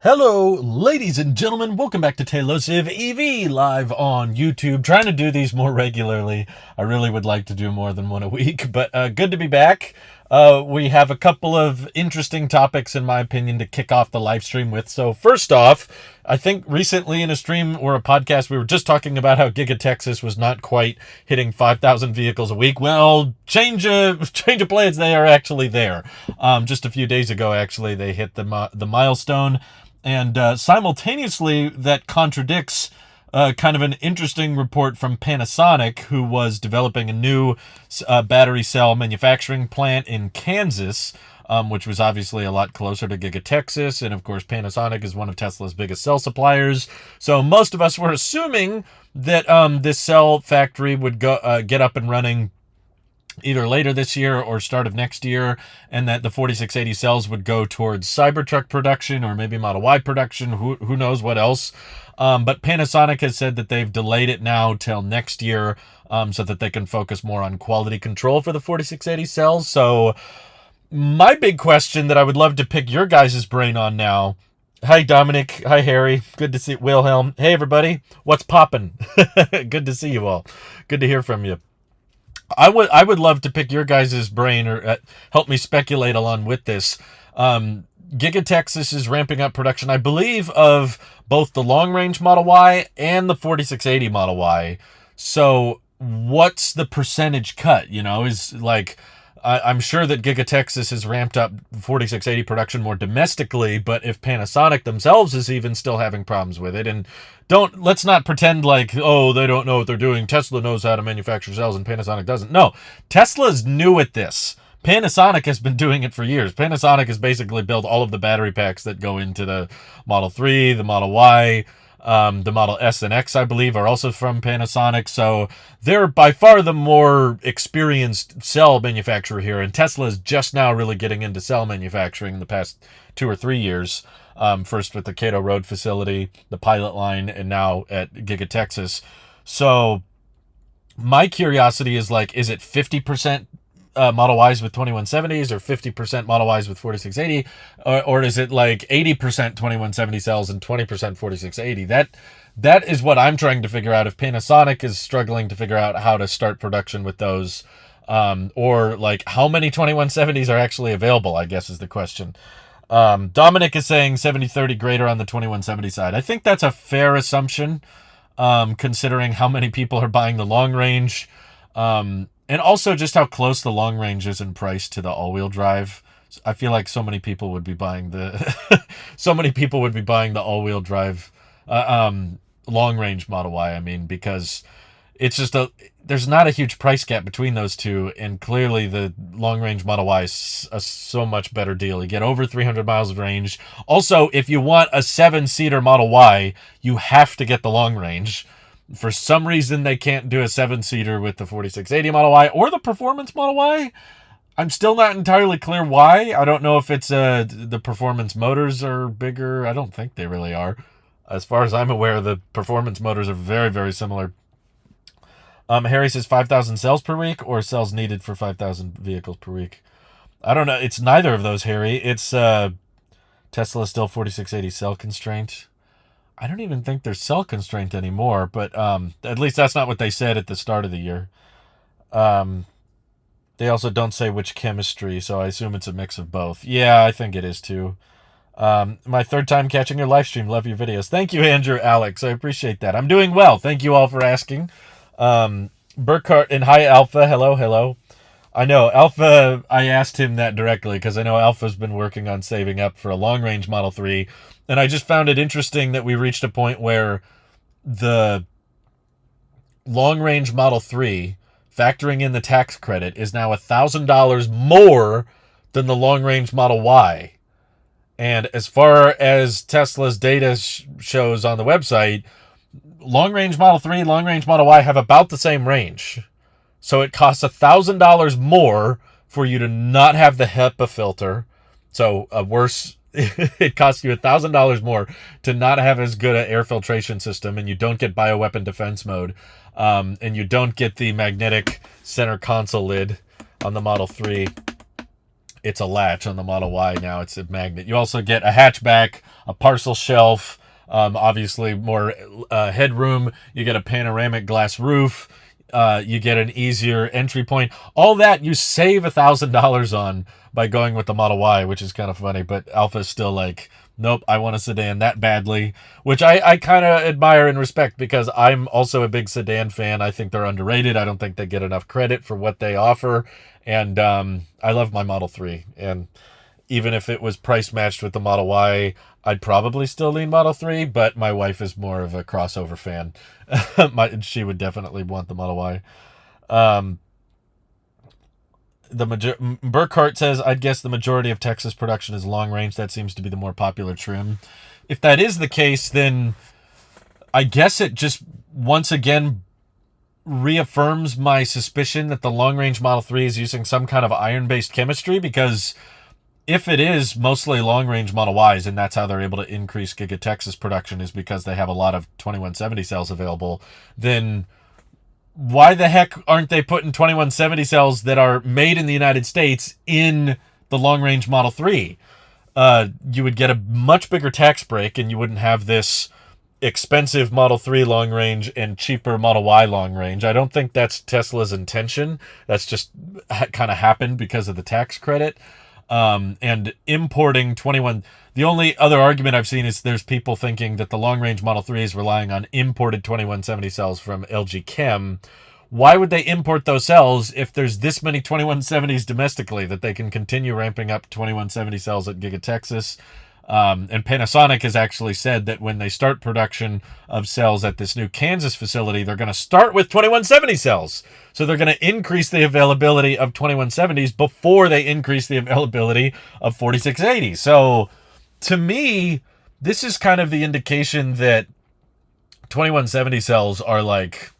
Hello, ladies and gentlemen. Welcome back to Tailosive EV live on YouTube. Trying to do these more regularly. I really would like to do more than one a week, but good to be back. We have a couple of interesting topics, in my opinion, to kick off the live stream with. So first off, I think recently in a stream or a podcast, we were just talking about how Giga Texas was not quite hitting 5,000 vehicles a week. Well, change of plans, they are actually there. Just a few days ago, actually, they hit the milestone. And simultaneously, that contradicts kind of an interesting report from Panasonic, who was developing a new battery cell manufacturing plant in Kansas, which was obviously a lot closer to Giga Texas. And of course, Panasonic is one of Tesla's biggest cell suppliers. So most of us were assuming that this cell factory would get up and running either later this year or start of next year, and that the 4680 cells would go towards Cybertruck production or maybe Model Y production, who knows what else. But Panasonic has said that they've delayed it now till next year so that they can focus more on quality control for the 4680 cells. So my big question that I would love to pick your guys' brain on now. Hi, Dominic. Hi, Harry. Good to see Wilhelm. Hey, everybody. What's poppin'? Good to see you all. Good to hear from you. I would love to pick your guys' brain or help me speculate along with this. Giga Texas is ramping up production, I believe, of both the long-range Model Y and the 4680 Model Y. So what's the percentage cut? You know, is like... I'm sure that Giga Texas has ramped up 4680 production more domestically, but if Panasonic themselves is even still having problems with it, and let's not pretend like, oh, they don't know what they're doing. Tesla knows how to manufacture cells and Panasonic doesn't. No, Tesla's new at this. Panasonic has been doing it for years. Panasonic has basically built all of the battery packs that go into the Model 3, the Model Y, the Model S and X, I believe, are also from Panasonic. So they're by far the more experienced cell manufacturer here. And Tesla is just now really getting into cell manufacturing in the past 2 or 3 years. First with the Cato Road facility, the pilot line, and now at Giga Texas. So my curiosity is like, is it 50% Model Ys with 2170s or 50% Model Ys with 4680, or is it like 80% 2170 cells and 20% 4680? That is what I'm trying to figure out. If Panasonic is struggling to figure out how to start production with those, or like how many 2170s are actually available, I guess is the question. Dominic is saying 70-30 greater on the 2170 side. I think that's a fair assumption, considering how many people are buying the long range. And also just how close the long range is in price to the all-wheel drive. I feel like so many people would be buying the all-wheel drive long range Model Y. I mean, because it's just there's not a huge price gap between those two, and clearly the long range Model Y is a so much better deal. You get over 300 miles of range. Also, if you want a 7-seater Model Y, you have to get the long range. For some reason, they can't do a 7-seater with the 4680 Model Y or the Performance Model Y. I'm still not entirely clear why. I don't know if it's the Performance motors are bigger. I don't think they really are. As far as I'm aware, the Performance motors are very, very similar. Harry says 5,000 cells per week or cells needed for 5,000 vehicles per week. I don't know. It's neither of those, Harry. It's Tesla still 4680 cell constraint. I don't even think there's cell constraint anymore, but at least that's not what they said at the start of the year. They also don't say which chemistry, so I assume it's a mix of both. Yeah, I think it is too. My third time catching your live stream. Love your videos. Thank you, Andrew, Alex. I appreciate that. I'm doing well. Thank you all for asking. Burkhart and hi, Alpha. Hello, hello. I know, Alpha, I asked him that directly because I know Alpha's been working on saving up for a long-range Model 3. And I just found it interesting that we reached a point where the long-range Model 3, factoring in the tax credit, is now $1,000 more than the long-range Model Y. And as far as Tesla's data shows on the website, long-range Model 3 and long-range Model Y have about the same range. So it costs $1,000 more for you to not have the HEPA filter. So a worse... it costs you $1,000 more to not have as good an air filtration system, and you don't get bioweapon defense mode, and you don't get the magnetic center console lid on the Model 3. it's a latch. On the Model Y now, it's a magnet. You also get a hatchback, a parcel shelf, obviously more headroom. You get a panoramic glass roof. You get an easier entry point. All that you save $1,000 on by going with the Model Y, which is kind of funny. But Alpha's still like, nope, I want a sedan that badly, which I kind of admire and respect, because I'm also a big sedan fan. I think they're underrated. I don't think they get enough credit for what they offer. And I love my Model 3. And even if it was price matched with the Model Y, I'd probably still lean Model 3, but my wife is more of a crossover fan. She would definitely want the Model Y. Burkhart says, I'd guess the majority of Texas production is long range. That seems to be the more popular trim. If that is the case, then I guess it just once again reaffirms my suspicion that the long range Model 3 is using some kind of iron-based chemistry, because if it is mostly long range Model Ys, and that's how they're able to increase Giga Texas production, is because they have a lot of 2170 cells available, then why the heck aren't they putting 2170 cells that are made in the United States in the long range Model 3? You would get a much bigger tax break, and you wouldn't have this expensive Model 3 long range and cheaper Model Y long range. I don't think that's Tesla's intention. That's just kind of happened because of the tax credit. And importing 21, the only other argument I've seen is there's people thinking that the long range Model 3 is relying on imported 2170 cells from LG Chem. Why would they import those cells if there's this many 2170s domestically that they can continue ramping up 2170 cells at Giga Texas? And Panasonic has actually said that when they start production of cells at this new Kansas facility, they're going to start with 2170 cells. So they're going to increase the availability of 2170s before they increase the availability of 4680s. So to me, this is kind of the indication that 2170 cells are like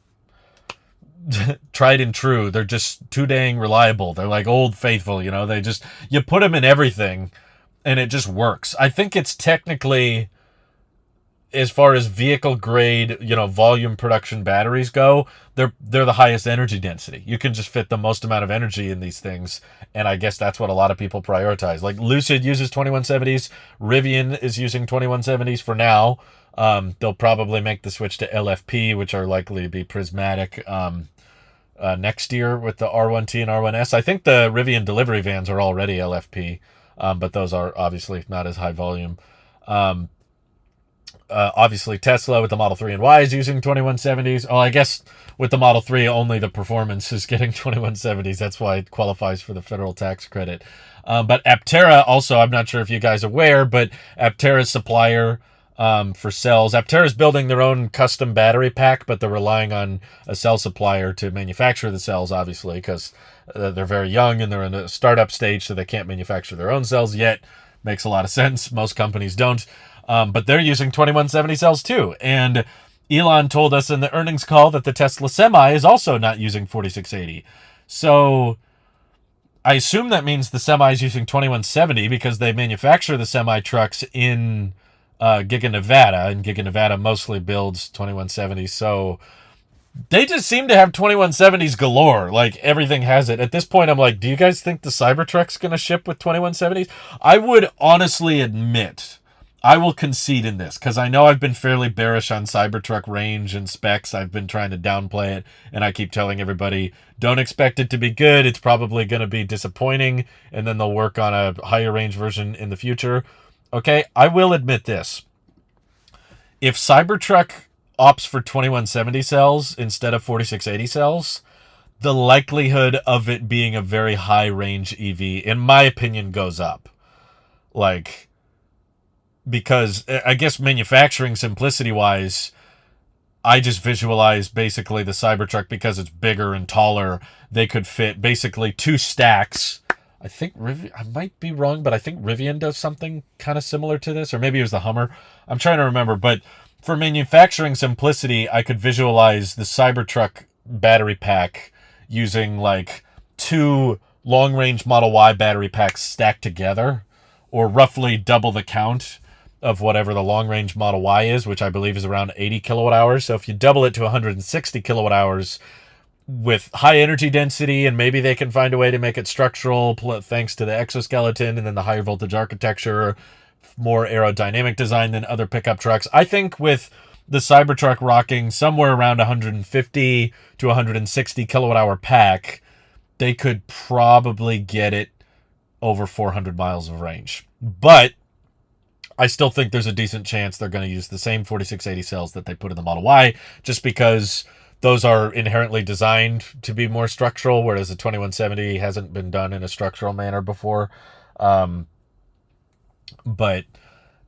tried and true. They're just too dang reliable. They're like Old Faithful, you know, you put them in everything and it just works. I think it's technically, as far as vehicle grade, you know, volume production batteries go, they're the highest energy density. You can just fit the most amount of energy in these things, and I guess that's what a lot of people prioritize. Like Lucid uses 2170s, Rivian is using 2170s for now. They'll probably make the switch to LFP, which are likely to be prismatic next year with the R1T and R1S. I think the Rivian delivery vans are already LFP. But those are obviously not as high volume. Obviously, Tesla with the Model 3 and Y is using 2170s. Oh, I guess with the Model 3, only the performance is getting 2170s. That's why it qualifies for the federal tax credit. But Aptera also, I'm not sure if you guys are aware, but Aptera's supplier for cells. Aptera is building their own custom battery pack, but they're relying on a cell supplier to manufacture the cells, obviously, because they're very young and they're in a startup stage, so they can't manufacture their own cells yet. Makes a lot of sense. Most companies don't. But they're using 2170 cells too. And Elon told us in the earnings call that the Tesla Semi is also not using 4680. So I assume that means the Semi is using 2170 because they manufacture the Semi trucks in Giga Nevada, and Giga Nevada mostly builds 2170s. So they just seem to have 2170s galore. Like, everything has it. At this point, I'm like, do you guys think the Cybertruck's going to ship with 2170s? I would honestly admit, I will concede in this, because I know I've been fairly bearish on Cybertruck range and specs. I've been trying to downplay it, and I keep telling everybody, don't expect it to be good. It's probably going to be disappointing, and then they'll work on a higher range version in the future. Okay, I will admit this. If Cybertruck opts for 2170 cells instead of 4680 cells, the likelihood of it being a very high range EV, in my opinion, goes up. Like, because I guess manufacturing simplicity wise, I just visualize basically the Cybertruck, because it's bigger and taller. They could fit basically 2 stacks. I think I might be wrong, but I think Rivian does something kind of similar to this, or maybe it was the Hummer. I'm trying to remember, but for manufacturing simplicity, I could visualize the Cybertruck battery pack using like 2 long-range Model Y battery packs stacked together, or roughly double the count of whatever the long-range Model Y is, which I believe is around 80 kilowatt hours. So if you double it to 160 kilowatt hours, with high energy density, and maybe they can find a way to make it structural thanks to the exoskeleton and then the higher voltage architecture, more aerodynamic design than other pickup trucks. I think with the Cybertruck rocking somewhere around 150 to 160 kilowatt hour pack, they could probably get it over 400 miles of range. But I still think there's a decent chance they're going to use the same 4680 cells that they put in the Model Y, just because those are inherently designed to be more structural, whereas the 2170 hasn't been done in a structural manner before. But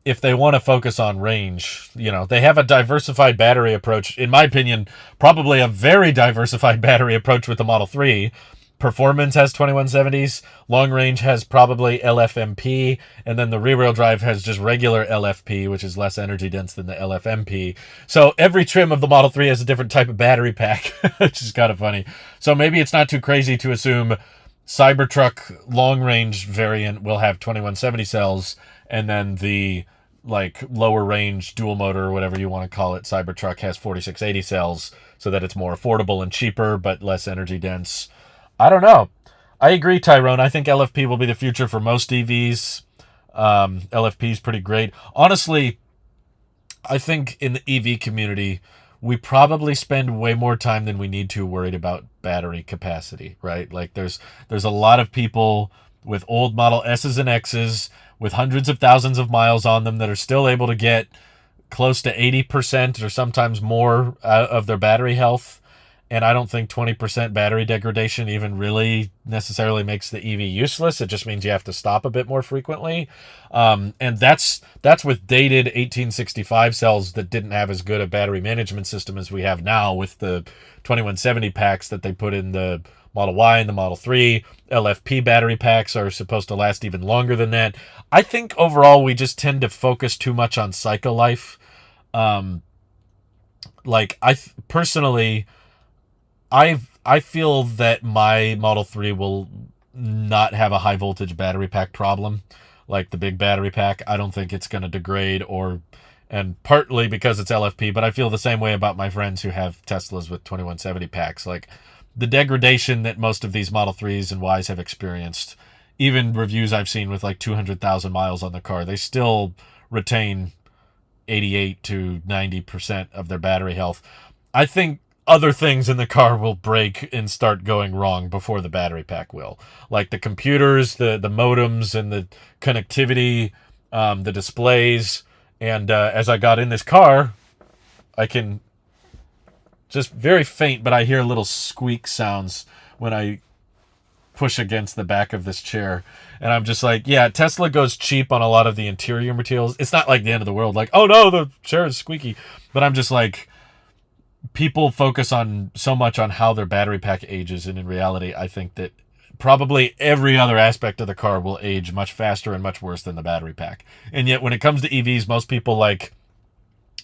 if they want to focus on range, they have a diversified battery approach. In my opinion, probably a very diversified battery approach with the Model 3. Performance has 2170s, long range has probably LFMP, and then the rear-wheel drive has just regular LFP, which is less energy dense than the LFMP. So every trim of the Model 3 has a different type of battery pack, which is kind of funny. So maybe it's not too crazy to assume Cybertruck long range variant will have 2170 cells, and then the lower range dual motor, or whatever you want to call it, Cybertruck has 4680 cells, so that it's more affordable and cheaper but less energy dense. I don't know. I agree, Tyrone. I think LFP will be the future for most EVs. LFP is pretty great. Honestly, I think in the EV community, we probably spend way more time than we need to worried about battery capacity, right? There's a lot of people with old Model S's and X's with hundreds of thousands of miles on them that are still able to get close to 80% or sometimes more of their battery health. And I don't think 20% battery degradation even really necessarily makes the EV useless. It just means you have to stop a bit more frequently. And that's with dated 1865 cells that didn't have as good a battery management system as we have now with the 2170 packs that they put in the Model Y and the Model 3. LFP battery packs are supposed to last even longer than that. I think overall we just tend to focus too much on cycle life. Personally, I feel that my Model 3 will not have a high voltage battery pack problem like the big battery pack. I don't think it's going to degrade, and partly because it's LFP, but I feel the same way about my friends who have Teslas with 2170 packs. The degradation that most of these Model 3s and Ys have experienced, even reviews I've seen with 200,000 miles on the car, they still retain 88 to 90% of their battery health. I think other things in the car will break and start going wrong before the battery pack will. Like the computers, the modems, and the connectivity, the displays. And as I got in this car, I can just very faint, but I hear little squeak sounds when I push against the back of this chair. And I'm just like, yeah, Tesla goes cheap on a lot of the interior materials. It's not like the end of the world. Oh no, the chair is squeaky. But I'm just like, people focus on so much on how their battery pack ages, and in reality, I think that probably every other aspect of the car will age much faster and much worse than the battery pack. And yet, when it comes to EVs, most people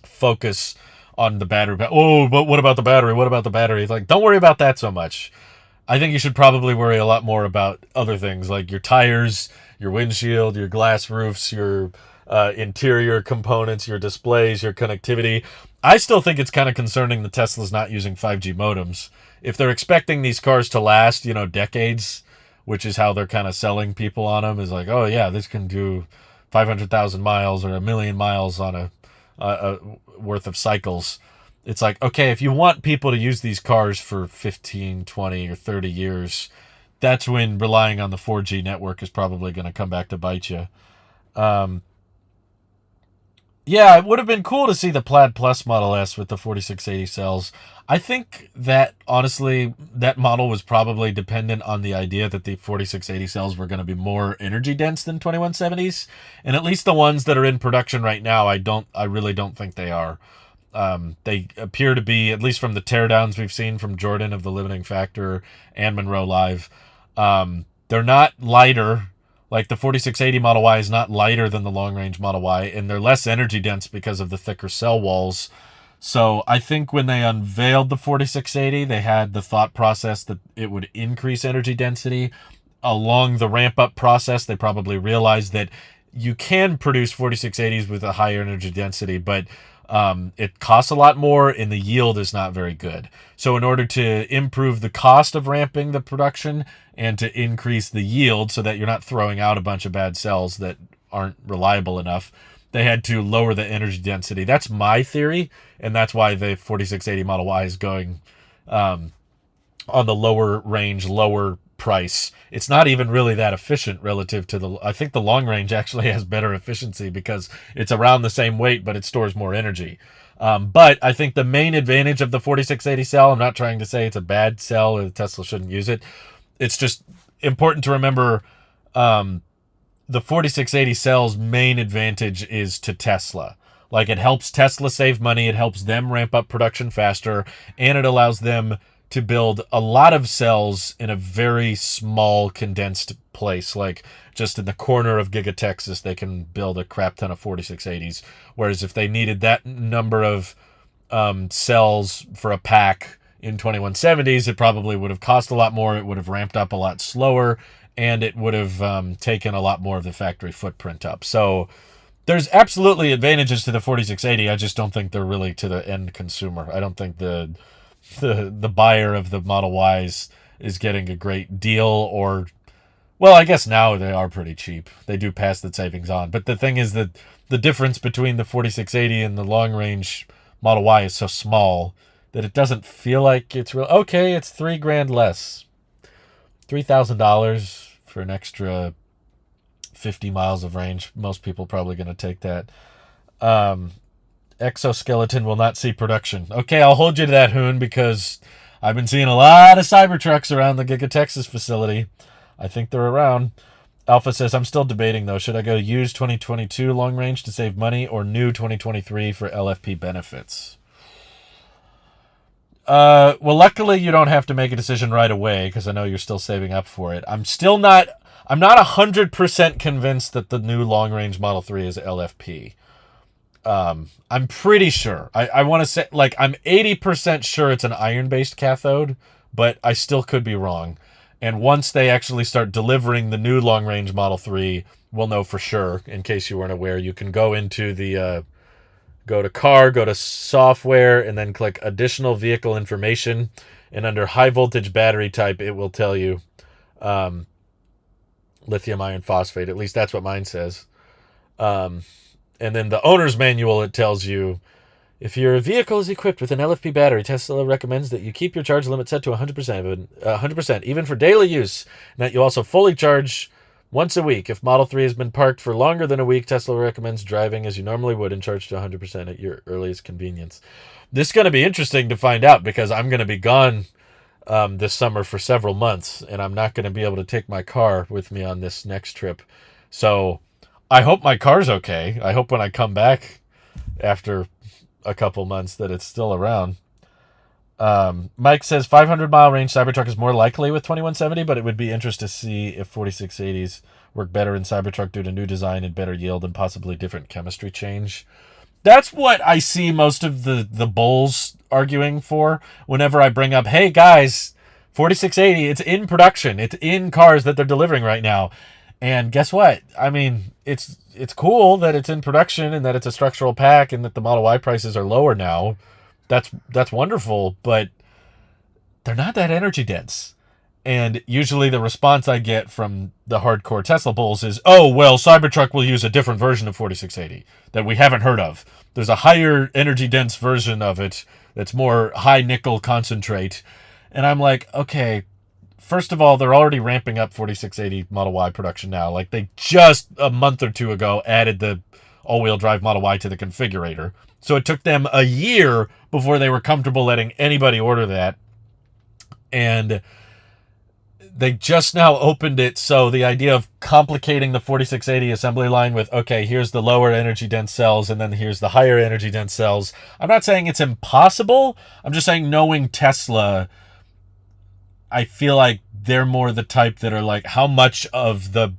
focus on the battery pack. Oh, but what about the battery? What about the battery? It's don't worry about that so much. I think you should probably worry a lot more about other things like your tires, your windshield, your glass roofs, your interior components, your displays, your connectivity. I still think it's kind of concerning that Tesla's not using 5G modems. If they're expecting these cars to last, decades, which is how they're kind of selling people on them, is oh yeah, this can do 500,000 miles or 1,000,000 miles on a worth of cycles. It's okay, if you want people to use these cars for 15, 20, or 30 years, that's when relying on the 4G network is probably going to come back to bite you. Yeah, it would have been cool to see the Plaid Plus Model S with the 4680 cells. I think that, honestly, that model was probably dependent on the idea that the 4680 cells were going to be more energy dense than 2170s. And at least the ones that are in production right now, I really don't think they are. They appear to be, at least from the teardowns we've seen from Jordan of the Limiting Factor and Monroe Live, they're not lighter. The 4680 Model Y is not lighter than the long-range Model Y, and they're less energy dense because of the thicker cell walls. So I think when they unveiled the 4680, they had the thought process that it would increase energy density. Along the ramp-up process, they probably realized that you can produce 4680s with a higher energy density, but It costs a lot more, and the yield is not very good. So in order to improve the cost of ramping the production and to increase the yield so that you're not throwing out a bunch of bad cells that aren't reliable enough, they had to lower the energy density. That's my theory, and that's why the 4680 Model Y is going on the lower range, lower price. It's not even really that efficient relative to the, I think the long range actually has better efficiency because it's around the same weight, but it stores more energy. But I think the main advantage of the 4680 cell, I'm not trying to say it's a bad cell or Tesla shouldn't use it. It's just important to remember the 4680 cell's main advantage is to Tesla. Like, it helps Tesla save money, it helps them ramp up production faster, and it allows them to build a lot of cells in a very small, condensed place. Like, just in the corner of Giga Texas, they can build a crap ton of 4680s. Whereas if they needed that number of cells for a pack in 2170s, it probably would have cost a lot more, it would have ramped up a lot slower, and it would have taken a lot more of the factory footprint up. So there's absolutely advantages to the 4680. I just don't think they're really to the end consumer. I don't think the buyer of the Model Ys is getting a great deal, or, well, I guess now they are pretty cheap. They do pass the savings on. But the thing is that the difference between the 4680 and the long range Model Y is so small that it doesn't feel like it's real. Okay, it's $3,000 less. $3,000 for an extra 50 miles of range. Most people probably going to take that. Exoskeleton will not see production. Okay, I'll hold you to that, Hoon, because I've been seeing a lot of Cybertrucks around the Giga Texas facility. I think they're around. Alpha says, I'm still debating, though. Should I go use 2022 long range to save money or new 2023 for LFP benefits? Well, luckily you don't have to make a decision right away because I know you're still saving up for it. I'm not 100% convinced that the new long range Model 3 is LFP. I'm pretty sure. I want to say, like, I'm 80% sure it's an iron-based cathode, but I still could be wrong. And once they actually start delivering the new long-range Model 3, we'll know for sure. In case you weren't aware, you can go into the, go to car, go to software, and then click additional vehicle information. And under high voltage battery type, it will tell you lithium iron phosphate. At least that's what mine says. And then the owner's manual, it tells you, if your vehicle is equipped with an LFP battery, Tesla recommends that you keep your charge limit set to 100%, even for daily use, and that you also fully charge once a week. If Model 3 has been parked for longer than a week, Tesla recommends driving as you normally would and charge to 100% at your earliest convenience. This is going to be interesting to find out because I'm going to be gone this summer for several months, and I'm not going to be able to take my car with me on this next trip. So I hope my car's okay. I hope when I come back after a couple months that it's still around. Mike says 500-mile range Cybertruck is more likely with 2170, but it would be interesting to see if 4680s work better in Cybertruck due to new design and better yield and possibly different chemistry change. That's what I see most of the bulls arguing for whenever I bring up, hey guys, 4680, it's in production. It's in cars that they're delivering right now. And guess what? I mean, it's cool that it's in production and that it's a structural pack and that the Model Y prices are lower now. That's wonderful, but they're not that energy dense. And usually the response I get from the hardcore Tesla bulls is, oh, well, Cybertruck will use a different version of 4680 that we haven't heard of. There's a higher energy dense version of it that's more high nickel concentrate. And I'm like, okay, first of all, they're already ramping up 4680 Model Y production now. Like, they just a month or two ago added the all-wheel drive Model Y to the configurator. So it took them a year before they were comfortable letting anybody order that. And they just now opened it. So the idea of complicating the 4680 assembly line with, okay, here's the lower energy dense cells and then here's the higher energy dense cells. I'm not saying it's impossible. I'm just saying, knowing Tesla, I feel like they're more the type that are like, how much of the...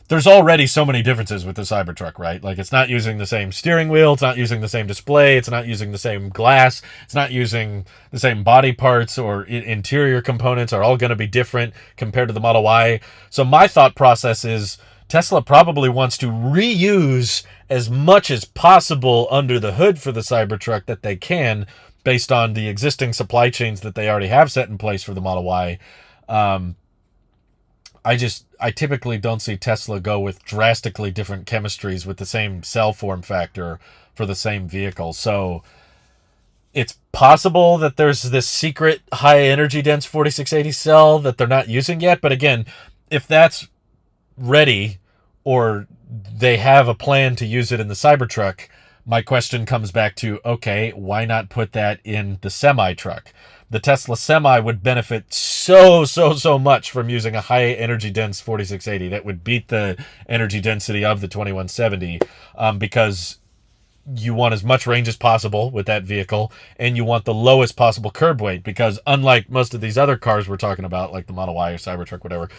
There's already so many differences with the Cybertruck, right? Like, it's not using the same steering wheel, it's not using the same display, it's not using the same glass, it's not using the same body parts or interior components are all going to be different compared to the Model Y. So my thought process is, Tesla probably wants to reuse as much as possible under the hood for the Cybertruck that they can, based on the existing supply chains that they already have set in place for the Model Y. I typically don't see Tesla go with drastically different chemistries with the same cell form factor for the same vehicle. So it's possible that there's this secret high energy dense 4680 cell that they're not using yet. But again, if that's ready, or they have a plan to use it in the Cybertruck, my question comes back to, okay, why not put that in the semi-truck? The Tesla Semi would benefit so much from using a high energy dense 4680 that would beat the energy density of the 2170, because you want as much range as possible with that vehicle, and you want the lowest possible curb weight, because unlike most of these other cars we're talking about, like the Model Y or Cybertruck, whatever,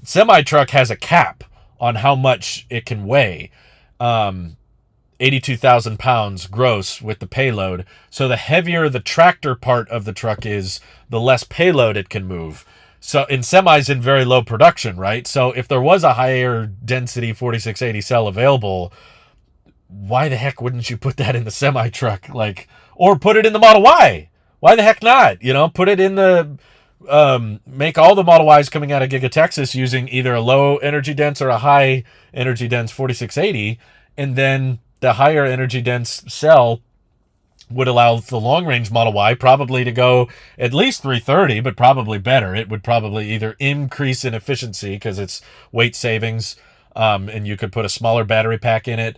semi-truck has a cap on how much it can weigh. 82,000 pounds gross with the payload. So the heavier the tractor part of the truck is, the less payload it can move. So in semis in very low production, right? So if there was a higher density 4680 cell available, why the heck wouldn't you put that in the semi truck? Like, or put it in the Model Y? Why the heck not? You know, put it in the make all the Model Ys coming out of Giga Texas using either a low energy dense or a high energy dense 4680, and then the higher energy dense cell would allow the long range Model Y probably to go at least 330, but probably better. It would probably either increase in efficiency because it's weight savings, and you could put a smaller battery pack in it.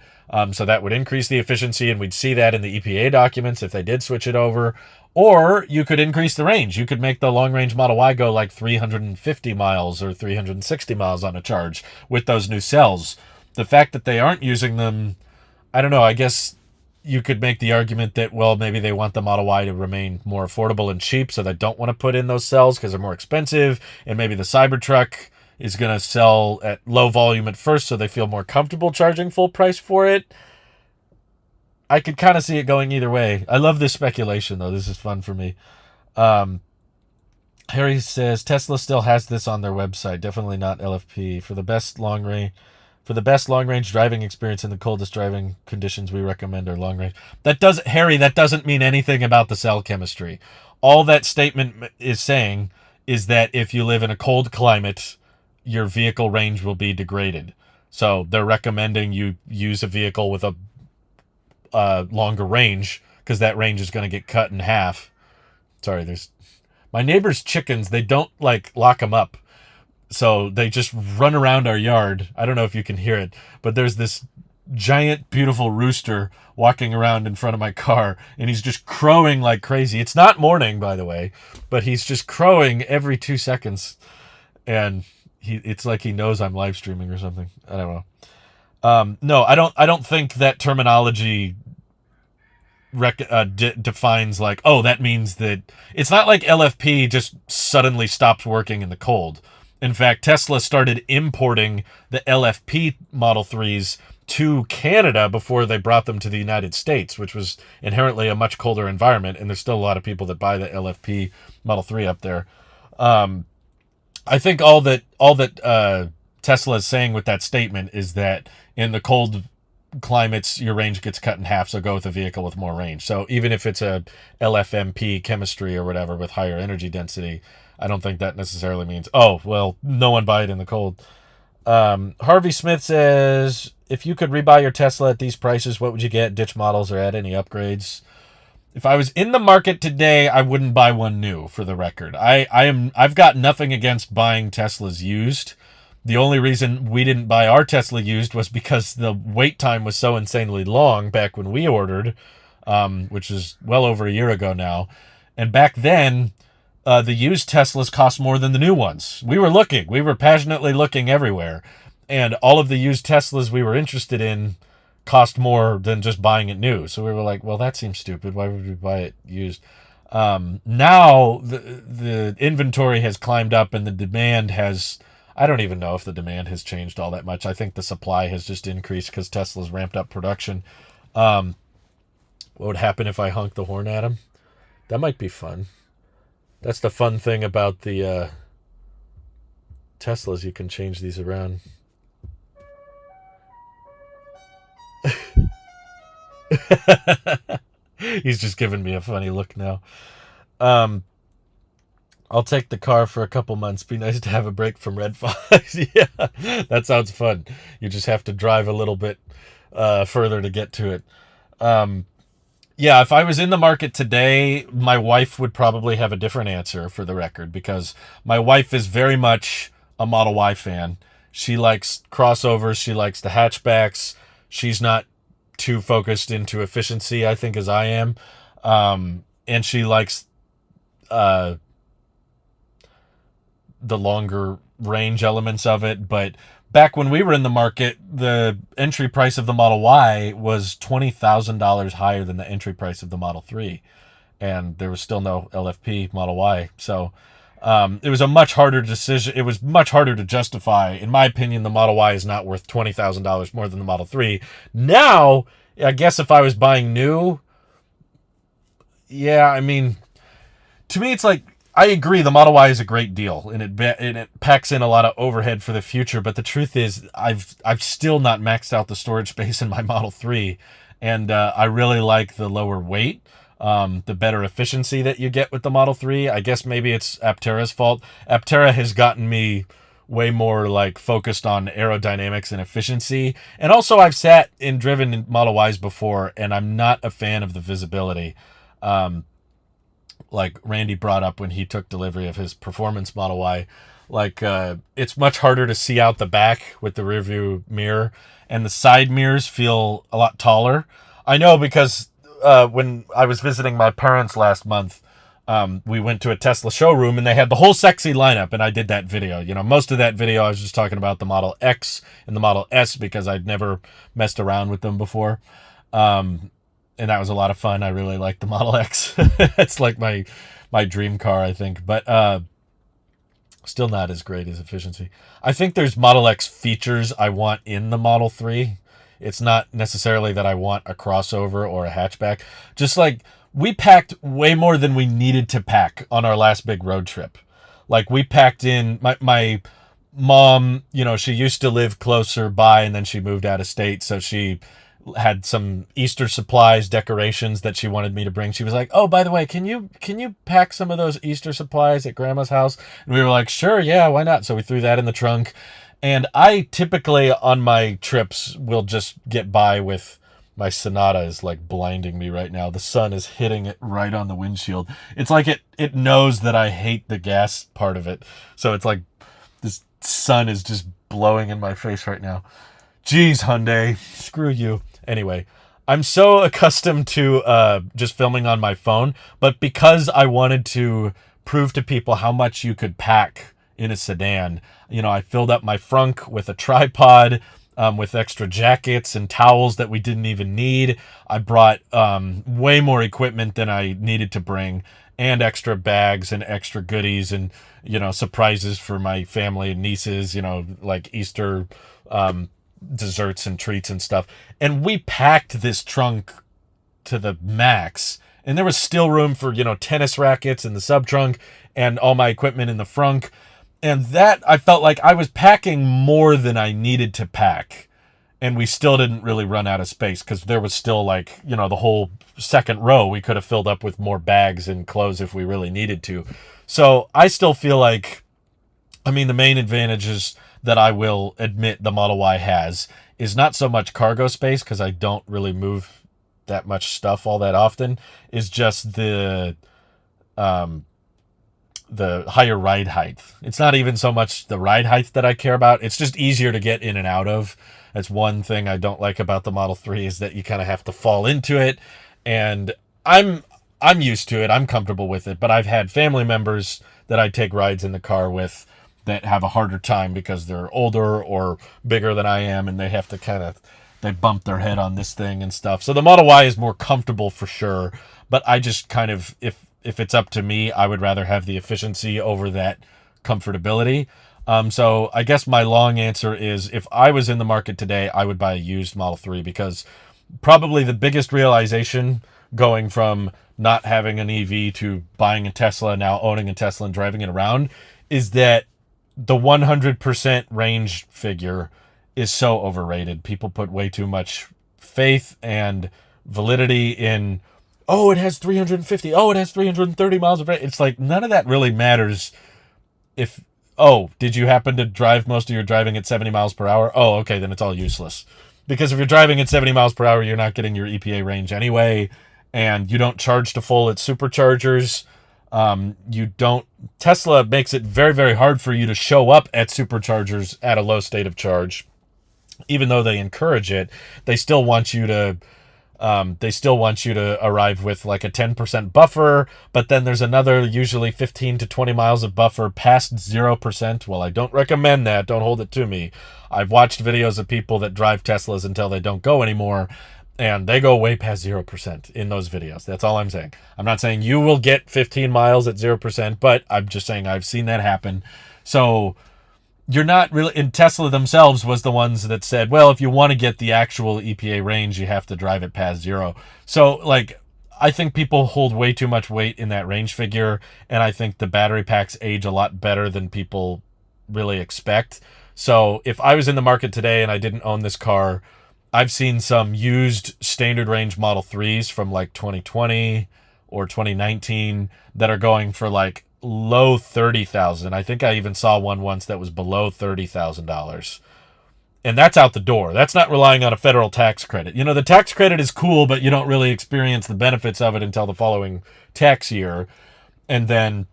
So that would increase the efficiency, and we'd see that in the EPA documents if they did switch it over. Or you could increase the range. You could make the long-range Model Y go like 350 miles or 360 miles on a charge with those new cells. The fact that they aren't using them, I don't know, I guess you could make the argument that, well, maybe they want the Model Y to remain more affordable and cheap, so they don't want to put in those cells because they're more expensive, and maybe the Cybertruck is going to sell at low volume at first so they feel more comfortable charging full price for it. I could kind of see it going either way. I love this speculation, though. This is fun for me. Harry says Tesla still has this on their website. Definitely not LFP. For the best long range driving experience in the coldest driving conditions, we recommend our long range. That doesn't mean anything about the cell chemistry. All that statement is saying is that if you live in a cold climate, your vehicle range will be degraded. So they're recommending you use a vehicle with a longer range, because that range is going to get cut in half. Sorry, there's my neighbor's chickens. They don't like lock them up, so they just run around our yard. I don't know if you can hear it, but there's this giant, beautiful rooster walking around in front of my car, and he's just crowing like crazy. It's not morning, by the way, but he's just crowing every 2 seconds, and it's like he knows I'm live streaming or something. I don't know. No, I don't think that terminology defines like, oh, that means that it's not like LFP just suddenly stopped working in the cold. In fact, Tesla started importing the LFP Model 3s to Canada before they brought them to the United States, which was inherently a much colder environment. And there's still a lot of people that buy the LFP Model 3 up there. I think all that Tesla is saying with that statement is that in the cold climates, your range gets cut in half, so go with a vehicle with more range. So even if it's a LFMP chemistry or whatever with higher energy density, I don't think that necessarily means, oh, well, no one buy it in the cold. Harvey Smith says, if you could rebuy your Tesla at these prices, what would you get? Ditch models or add any upgrades? If I was in the market today, I wouldn't buy one new, for the record. I've got nothing against buying Teslas used. The only reason we didn't buy our Tesla used was because the wait time was so insanely long back when we ordered, which is well over a year ago now. And back then, the used Teslas cost more than the new ones. We were passionately looking everywhere. And all of the used Teslas we were interested in cost more than just buying it new. So we were like, well, that seems stupid. Why would we buy it used? Now the inventory has climbed up and the demand has, I don't even know if the demand has changed all that much. I think the supply has just increased because Tesla's ramped up production. What would happen if I honked the horn at him? That might be fun. That's the fun thing about the Teslas. You can change these around. He's just giving me a funny look now. Um, I'll take the car for a couple months. Be nice to have a break from red flags. Yeah, that sounds fun. You just have to drive a little bit further to get to it. Um, yeah, if I was in the market today, my wife would probably have a different answer for the record because my wife is very much a Model Y fan. She likes crossovers. She likes the hatchbacks. She's not too focused into efficiency, I think, as I am. And she likes uh, the longer range elements of it. But back when we were in the market, the entry price of the Model Y was $20,000 higher than the entry price of the Model 3. And there was still no LFP Model Y. So it was a much harder decision. It was much harder to justify. In my opinion, the Model Y is not worth $20,000 more than the Model 3. Now, I guess if I was buying new, yeah, I mean, to me, it's like, I agree the Model Y is a great deal and it packs in a lot of overhead for the future. But the truth is, I've still not maxed out the storage space in my Model 3, and I really like the lower weight, the better efficiency that you get with the Model 3. I guess maybe it's Aptera's fault. Aptera has gotten me way more like focused on aerodynamics and efficiency. And also, I've sat and driven in Model Ys before, and I'm not a fan of the visibility. Like Randy brought up when he took delivery of his performance Model Y, like it's much harder to see out the back with the rearview mirror, and the side mirrors feel a lot taller. I know because when I was visiting my parents last month, we went to a Tesla showroom and they had the whole sexy lineup, and I did that video. You know, most of that video I was just talking about the Model X and the Model S because I'd never messed around with them before. And that was a lot of fun. I really like the Model X. It's like my dream car, I think. But still not as great as efficiency. I think there's Model X features I want in the Model 3. It's not necessarily that I want a crossover or a hatchback. Just like we packed way more than we needed to pack on our last big road trip. Like we packed in my mom, you know, she used to live closer by and then she moved out of state. So she had some Easter supplies, decorations that she wanted me to bring. She was like, "Oh, by the way, can you pack some of those Easter supplies at Grandma's house?" And we were like, "Sure, yeah, why not?" So we threw that in the trunk. And I typically on my trips will just get by with my Sonata is like blinding me right now. The sun is hitting it right on the windshield. It's like it knows that I hate the gas part of it. So it's like this sun is just blowing in my face right now. Jeez, Hyundai, screw you. Anyway, I'm so accustomed to just filming on my phone, but because I wanted to prove to people how much you could pack in a sedan, you know, I filled up my frunk with a tripod, with extra jackets and towels that we didn't even need. I brought way more equipment than I needed to bring, and extra bags and extra goodies and, you know, surprises for my family and nieces, you know, like Easter desserts and treats and stuff. And we packed this trunk to the max, and there was still room for, you know, tennis rackets in the sub trunk and all my equipment in the frunk. And that, I felt like I was packing more than I needed to pack, and we still didn't really run out of space because there was still, like, you know, the whole second row we could have filled up with more bags and clothes if we really needed to. So I still feel like, I mean, the main advantages that I will admit the Model Y has is not so much cargo space, because I don't really move that much stuff all that often, is just the higher ride height. It's not even so much the ride height that I care about. It's just easier to get in and out of. That's one thing I don't like about the Model 3, is that you kind of have to fall into it. And I'm used to it. I'm comfortable with it. But I've had family members that I take rides in the car with that have a harder time because they're older or bigger than I am, and they have to they bump their head on this thing and stuff. So the Model Y is more comfortable for sure. But I just kind of, if it's up to me, I would rather have the efficiency over that comfortability. So I guess my long answer is, if I was in the market today, I would buy a used Model 3, because probably the biggest realization going from not having an EV to buying a Tesla, now owning a Tesla and driving it around, is that the 100% range figure is so overrated. People put way too much faith and validity in, oh, it has 350, oh, it has 330 miles of range. It's like none of that really matters if, oh, did you happen to drive most of your driving at 70 miles per hour? Oh, okay, then it's all useless. Because if you're driving at 70 miles per hour, you're not getting your EPA range anyway, and you don't charge to full at superchargers. You don't, Tesla makes it very, very hard for you to show up at superchargers at a low state of charge. Even though they encourage it, they still want you to arrive with like a 10% buffer, but then there's another usually 15 to 20 miles of buffer past 0%. Well, I don't recommend that. Don't hold it to me. I've watched videos of people that drive Teslas until they don't go anymore, and they go way past 0% in those videos. That's all I'm saying. I'm not saying you will get 15 miles at 0%, but I'm just saying I've seen that happen. So you're not really, and Tesla themselves was the ones that said, well, if you want to get the actual EPA range, you have to drive it past 0. So like, I think people hold way too much weight in that range figure, and I think the battery packs age a lot better than people really expect. So if I was in the market today and I didn't own this car, I've seen some used standard range Model 3s from like 2020 or 2019 that are going for like low 30,000. I think I even saw one once that was below $30,000. And that's out the door. That's not relying on a federal tax credit. You know, the tax credit is cool, but you don't really experience the benefits of it until the following tax year. And then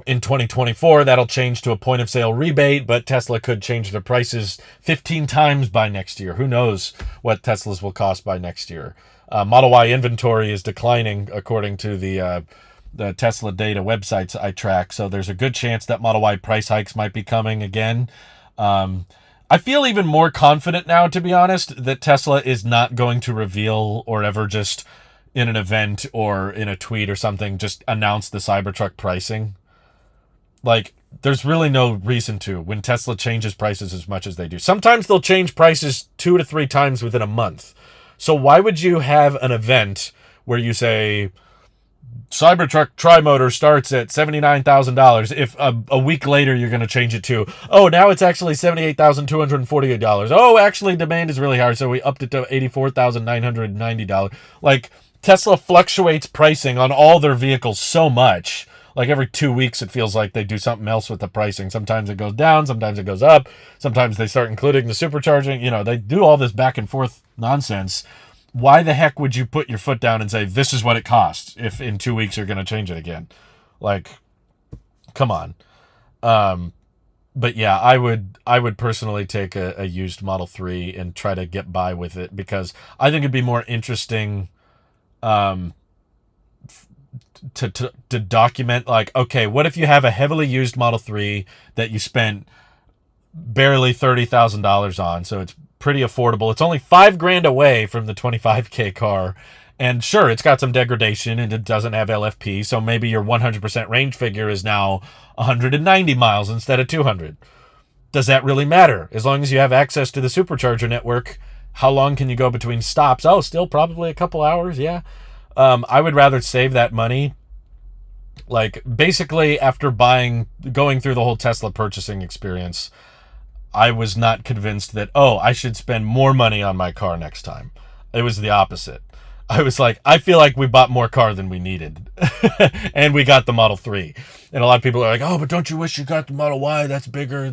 in 2024, that'll change to a point of sale rebate, but Tesla could change their prices 15 times by next year. Who knows what Teslas will cost by next year? Model Y inventory is declining according to the Tesla data websites I track. So there's a good chance that Model Y price hikes might be coming again. I feel even more confident now, to be honest, that Tesla is not going to reveal or ever just in an event or in a tweet or something, just announce the Cybertruck pricing. Like, there's really no reason to when Tesla changes prices as much as they do. Sometimes they'll change prices 2 to 3 times within a month. So why would you have an event where you say Cybertruck Tri-Motor starts at $79,000 if a week later you're going to change it to, oh, now it's actually $78,248. Oh, actually demand is really high, so we upped it to $84,990. Like, Tesla fluctuates pricing on all their vehicles so much. Like every 2 weeks, it feels like they do something else with the pricing. Sometimes it goes down, sometimes it goes up. Sometimes they start including the supercharging. You know, they do all this back and forth nonsense. Why the heck would you put your foot down and say, this is what it costs if in 2 weeks you're going to change it again? Like, come on. But yeah, I would personally take a used Model 3 and try to get by with it, because I think it'd be more interesting to document, like, okay, what if you have a heavily used Model 3 that you spent barely $30,000 on, so it's pretty affordable. It's only $5,000 away from the $25K car, and sure, it's got some degradation and it doesn't have LFP, so maybe your 100% range figure is now 190 miles instead of 200. Does that really matter? As long as you have access to the supercharger network, how long can you go between stops? Oh, still probably a couple hours, yeah. I would rather save that money. Like, basically, after going through the whole Tesla purchasing experience, I was not convinced that, oh, I should spend more money on my car next time. It was the opposite. I was like, I feel like we bought more car than we needed. And we got the Model 3. And a lot of people are like, oh, but don't you wish you got the Model Y? That's bigger.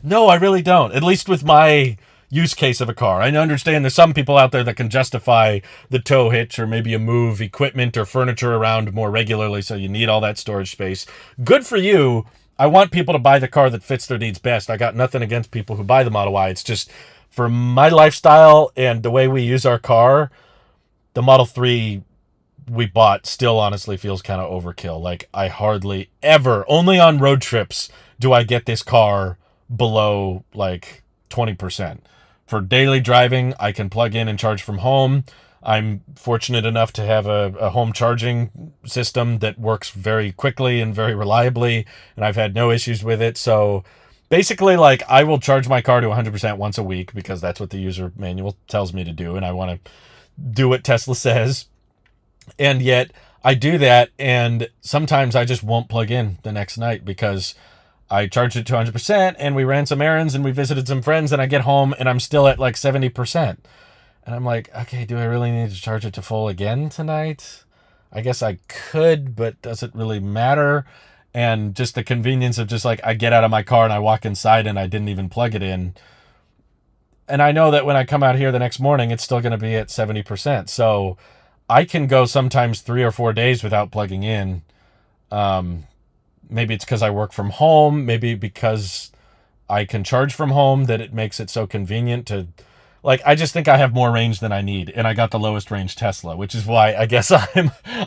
No, I really don't. At least with my use case of a car. I understand there's some people out there that can justify the tow hitch, or maybe you move equipment or furniture around more regularly, so you need all that storage space. Good for you. I want people to buy the car that fits their needs best. I got nothing against people who buy the Model Y. It's just, for my lifestyle and the way we use our car, the Model 3 we bought still honestly feels kind of overkill. Like, I hardly ever, only on road trips, do I get this car below like 20%. For daily driving, I can plug in and charge from home. I'm fortunate enough to have a home charging system that works very quickly and very reliably, and I've had no issues with it. So basically, like, I will charge my car to 100% once a week, because that's what the user manual tells me to do, and I want to do what Tesla says. And yet I do that, and sometimes I just won't plug in the next night because I charged it to 100%, and we ran some errands, and we visited some friends, and I get home and I'm still at like 70%. And I'm like, okay, do I really need to charge it to full again tonight? I guess I could, but does it really matter? And just the convenience of just like, I get out of my car and I walk inside and I didn't even plug it in. And I know that when I come out here the next morning, it's still going to be at 70%. So I can go sometimes 3 or 4 days without plugging in. Maybe it's because I work from home. Maybe because I can charge from home that it makes it so convenient to, like, I just think I have more range than I need, and I got the lowest range Tesla, which is why I guess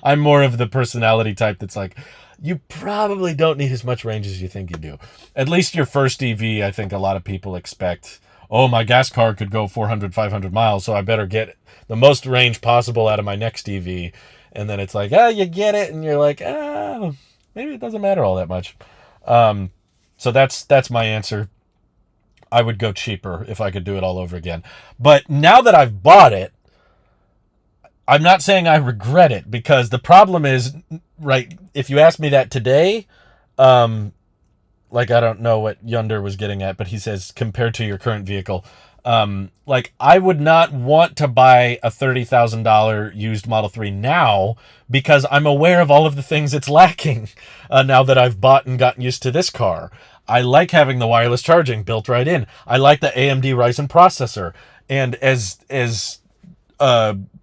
I'm more of the personality type that's like, you probably don't need as much range as you think you do. At least your first EV, I think a lot of people expect, oh, my gas car could go 400, 500 miles, so I better get the most range possible out of my next EV. And then it's like, you get it, and you're like, maybe it doesn't matter all that much. So that's my answer. I would go cheaper if I could do it all over again. But now that I've bought it, I'm not saying I regret it, because the problem is, right, if you ask me that today, like, I don't know what Yunder was getting at, but he says compared to your current vehicle, like, I would not want to buy a $30,000 used Model 3 now, because I'm aware of all of the things it's lacking now that I've bought and gotten used to this car. I like having the wireless charging built right in. I like the AMD Ryzen processor. And as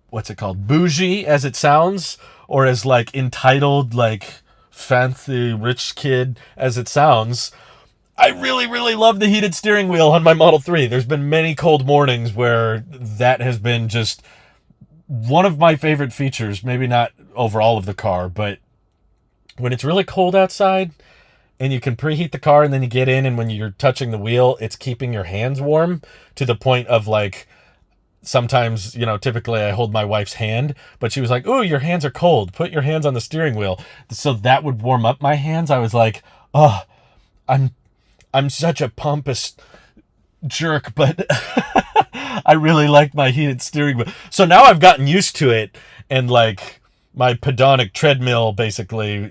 what's it called, bougie as it sounds, or as like entitled, like fancy rich kid as it sounds, I really, really love the heated steering wheel on my Model 3. There's been many cold mornings where that has been just one of my favorite features. Maybe not over all of the car, but when it's really cold outside and you can preheat the car and then you get in, and when you're touching the wheel, it's keeping your hands warm to the point of, like, sometimes, typically I hold my wife's hand, but she was like, "Ooh, your hands are cold. Put your hands on the steering wheel." So that would warm up my hands. I was like, "Oh, I'm such a pompous jerk," but I really like my heated steering wheel. So now I've gotten used to it, and like my pedonic treadmill, basically,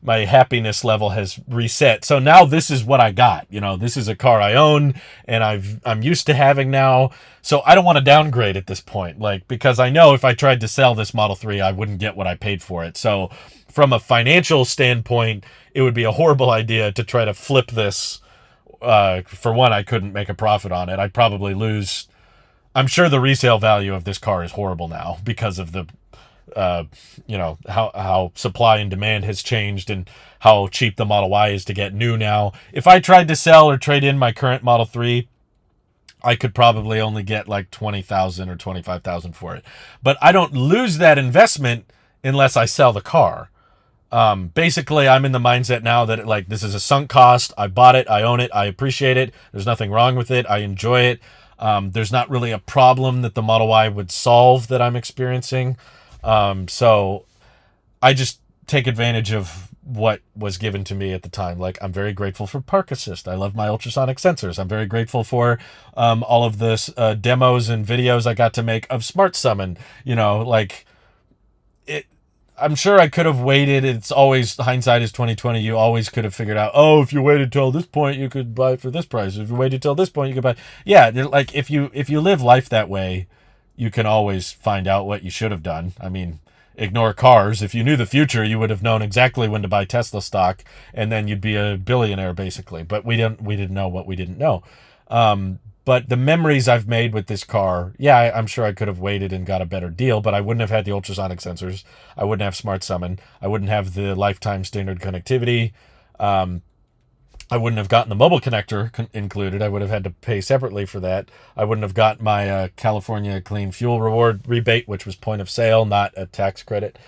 my happiness level has reset. So now this is what I got. This is a car I own, and I'm used to having now. So I don't want to downgrade at this point, like, because I know if I tried to sell this Model 3, I wouldn't get what I paid for it. So from a financial standpoint, it would be a horrible idea to try to flip this. For one, I couldn't make a profit on it. I'd probably lose. I'm sure the resale value of this car is horrible now because of the how supply and demand has changed, and how cheap the Model Y is to get new now. If I tried to sell or trade in my current Model 3, I could probably only get like $20,000 or $25,000 for it. But I don't lose that investment unless I sell the car. Basically, I'm in the mindset now that this is a sunk cost. I bought it, I own it, I appreciate it. There's nothing wrong with it. I enjoy it. There's not really a problem that the Model Y would solve that I'm experiencing. So I just take advantage of what was given to me at the time. Like, I'm very grateful for Park Assist. I love my ultrasonic sensors. I'm very grateful for all of this demos and videos I got to make of Smart Summon. I'm sure I could have waited. It's always, hindsight is 2020. You always could have figured out, oh, if you waited till this point, you could buy it for this price. If you waited till this point, you could buy. Yeah, like, if you live life that way, you can always find out what you should have done. I mean, ignore cars. If you knew the future, you would have known exactly when to buy Tesla stock, and then you'd be a billionaire, basically. But we didn't know what we didn't know. But the memories I've made with this car, yeah, I'm sure I could have waited and got a better deal, but I wouldn't have had the ultrasonic sensors. I wouldn't have Smart Summon. I wouldn't have the lifetime standard connectivity. I wouldn't have gotten the mobile connector included. I would have had to pay separately for that. I wouldn't have got my California Clean Fuel Reward rebate, which was point of sale, not a tax credit.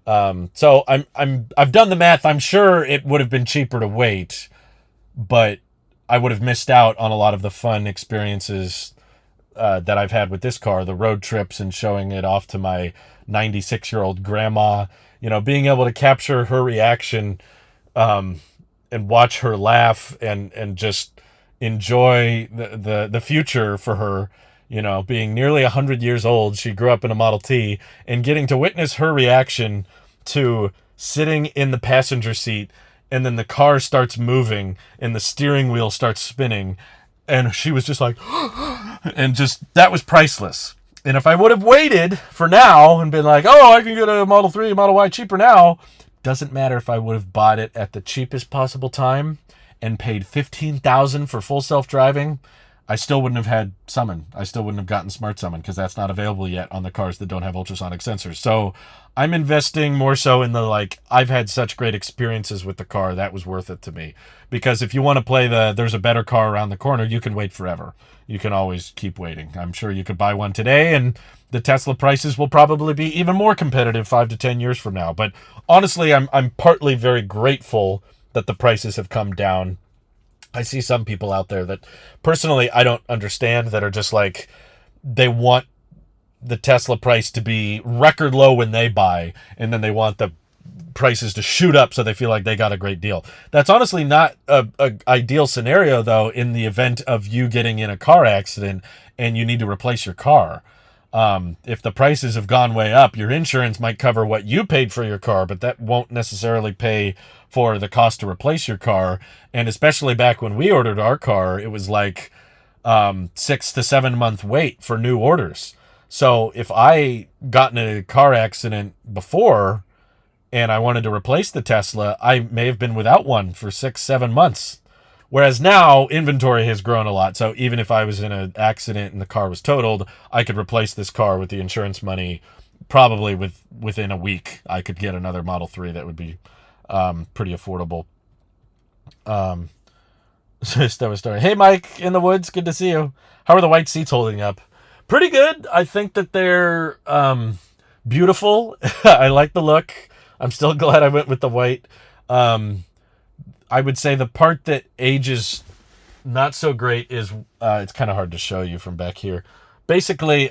So I've done the math. I'm sure it would have been cheaper to wait, but I would have missed out on a lot of the fun experiences that I've had with this car, the road trips and showing it off to my 96-year-old grandma, being able to capture her reaction, and watch her laugh and just enjoy the future for her, being nearly 100 years old. She grew up in a Model T, and getting to witness her reaction to sitting in the passenger seat, and then the car starts moving and the steering wheel starts spinning, and she was just like, and just, that was priceless. And if I would have waited for now and been like, oh, I can get a Model 3, Model Y cheaper now, doesn't matter if I would have bought it at the cheapest possible time and paid $15,000 for full self-driving, I still wouldn't have had Summon. I still wouldn't have gotten Smart Summon because that's not available yet on the cars that don't have ultrasonic sensors. So I'm investing more so in the, like, I've had such great experiences with the car, that was worth it to me. Because if you want to play the there's a better car around the corner, you can wait forever. You can always keep waiting. I'm sure you could buy one today and the Tesla prices will probably be even more competitive 5 to 10 years from now. But honestly, I'm partly very grateful that the prices have come down. I see some people out there that personally I don't understand, that are just like, they want the Tesla price to be record low when they buy, and then they want the prices to shoot up so they feel like they got a great deal. That's honestly not a ideal scenario, though, in the event of you getting in a car accident and you need to replace your car. If the prices have gone way up, your insurance might cover what you paid for your car, but that won't necessarily pay for the cost to replace your car. And especially back when we ordered our car, it was like 6 to 7 month wait for new orders. So if I got in a car accident before and I wanted to replace the Tesla, I may have been without one for 6-7 months. Whereas now inventory has grown a lot. So even if I was in an accident and the car was totaled, I could replace this car with the insurance money probably within a week. I could get another Model 3 that would be pretty affordable. Hey, Mike in the woods. Good to see you. How are the white seats holding up? Pretty good. I think that they're beautiful. I like the look. I'm still glad I went with the white. I would say the part that ages not so great is, it's kind of hard to show you from back here. Basically,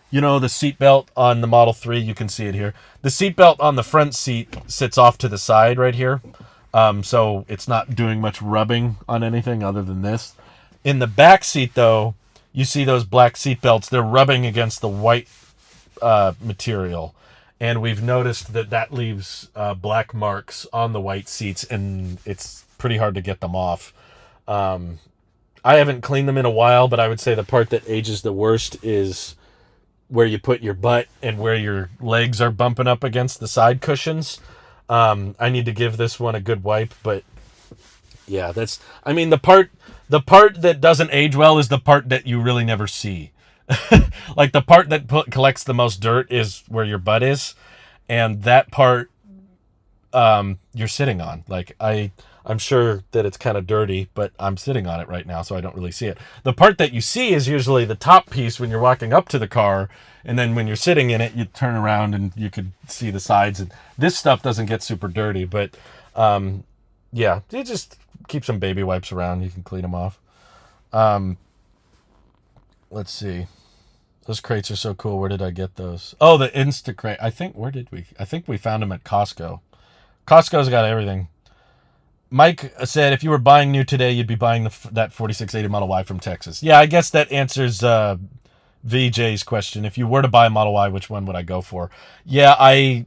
you know, the seatbelt on the Model 3, you can see it here. The seatbelt on the front seat sits off to the side right here. So it's not doing much rubbing on anything other than this. In the back seat, though, you see those black seat belts. They're rubbing against the white material. And we've noticed that that leaves black marks on the white seats, and it's pretty hard to get them off. I haven't cleaned them in a while, but I would say the part that ages the worst is where you put your butt and where your legs are bumping up against the side cushions. I need to give this one a good wipe, but yeah, that's, I mean, the part that doesn't age well is the part that you really never see. Like the part that collects the most dirt is where your butt is, and that part you're sitting on. Like I'm sure that it's kind of dirty, but I'm sitting on it right now, so I don't really see it. The part that you see is usually the top piece when you're walking up to the car, and then when you're sitting in it, you turn around and you could see the sides. And this stuff doesn't get super dirty, but yeah, you just keep some baby wipes around. You can clean them off. Let's see. Those crates are so cool. Where did I get those? Oh, the Insta crate. I think we found them at Costco. Costco's got everything. Mike said, if you were buying new today, you'd be buying that 4680 Model Y from Texas. Yeah, I guess that answers VJ's question. If you were to buy a Model Y, which one would I go for? Yeah, I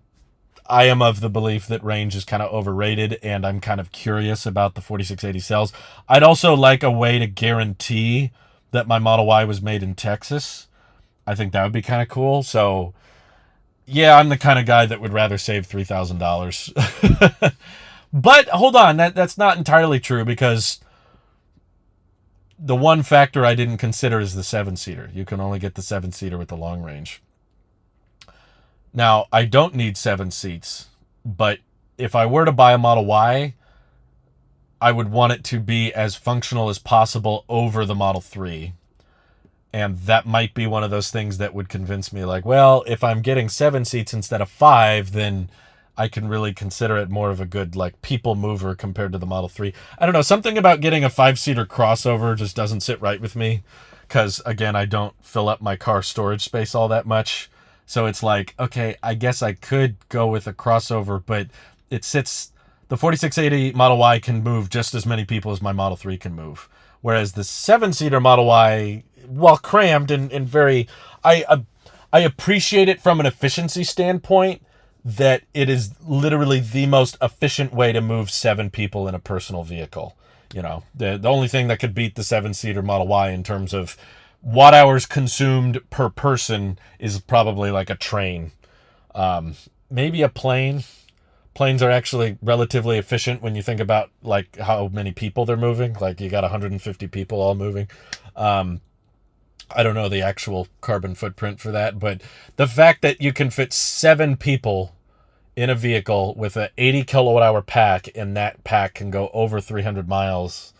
am of the belief that range is kind of overrated, and I'm kind of curious about the 4680 cells. I'd also like a way to guarantee that my Model Y was made in Texas. I think that would be kind of cool. So, yeah, I'm the kind of guy that would rather save $3,000. But hold on, that's not entirely true, because the one factor I didn't consider is the 7-seater. You can only get the 7-seater with the long range. Now, I don't need 7 seats, but if I were to buy a Model Y, I would want it to be as functional as possible over the Model 3. And that might be one of those things that would convince me, like, well, if I'm getting 7 seats instead of 5, then I can really consider it more of a good, like, people mover compared to the Model 3. I don't know, something about getting a 5-seater crossover just doesn't sit right with me. Because, again, I don't fill up my car storage space all that much. So it's like, okay, I guess I could go with a crossover, but it sits... The 4680 Model Y can move just as many people as my Model 3 can move. Whereas the 7-seater Model Y, while crammed and very... I appreciate it from an efficiency standpoint, that it is literally the most efficient way to move 7 people in a personal vehicle. You know, the only thing that could beat the 7-seater Model Y in terms of watt hours consumed per person is probably like a train. Maybe a plane. Planes are actually relatively efficient when you think about like how many people they're moving. Like you got 150 people all moving. I don't know the actual carbon footprint for that, but the fact that you can fit 7 people in a vehicle with an 80 kilowatt hour pack, and that pack can go over 300 miles,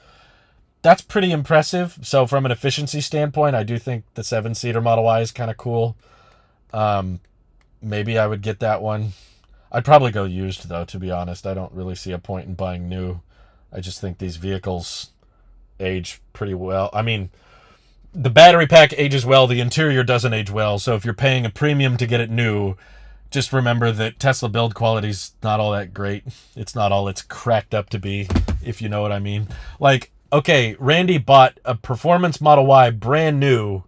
that's pretty impressive. So from an efficiency standpoint, I do think the 7-seater Model Y is kind of cool. Maybe I would get that one. I'd probably go used, though, to be honest. I don't really see a point in buying new. I just think these vehicles age pretty well. I mean, the battery pack ages well. The interior doesn't age well. So if you're paying a premium to get it new, just remember that Tesla build quality's not all that great. It's not all it's cracked up to be, if you know what I mean. Like, okay, Randy bought a performance Model Y brand new,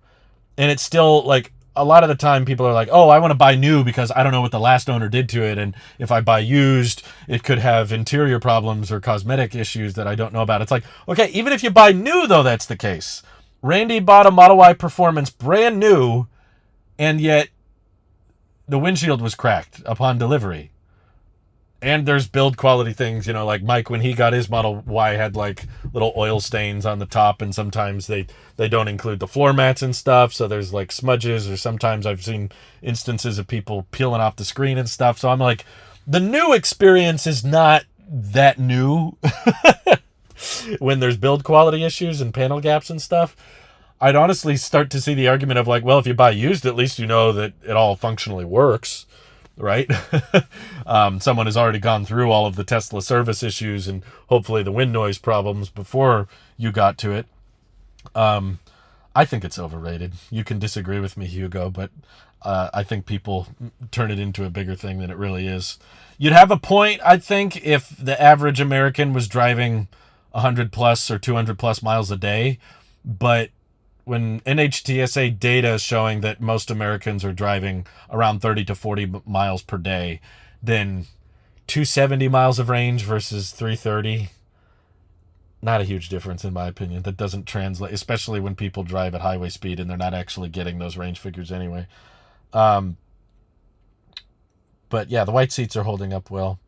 and it's still, like, a lot of the time people are like, oh, I want to buy new because I don't know what the last owner did to it, and if I buy used, it could have interior problems or cosmetic issues that I don't know about. It's like, okay, even if you buy new, though, that's the case. Randy bought a Model Y Performance brand new, and yet the windshield was cracked upon delivery. And there's build quality things, like Mike, when he got his Model Y, had like little oil stains on the top, and sometimes they don't include the floor mats and stuff, so there's like smudges, or sometimes I've seen instances of people peeling off the screen and stuff. So I'm like, the new experience is not that new when there's build quality issues and panel gaps and stuff. I'd honestly start to see the argument of like, well, if you buy used, at least you know that it all functionally works. Right? Someone has already gone through all of the Tesla service issues and hopefully the wind noise problems before you got to it. I think it's overrated. You can disagree with me, Hugo, but I think people turn it into a bigger thing than it really is. You'd have a point, I think, if the average American was driving 100 plus or 200 plus miles a day, but when NHTSA data is showing that most Americans are driving around 30 to 40 miles per day, then 270 miles of range versus 330, not a huge difference in my opinion. That doesn't translate, especially when people drive at highway speed and they're not actually getting those range figures anyway. But yeah, the white seats are holding up well.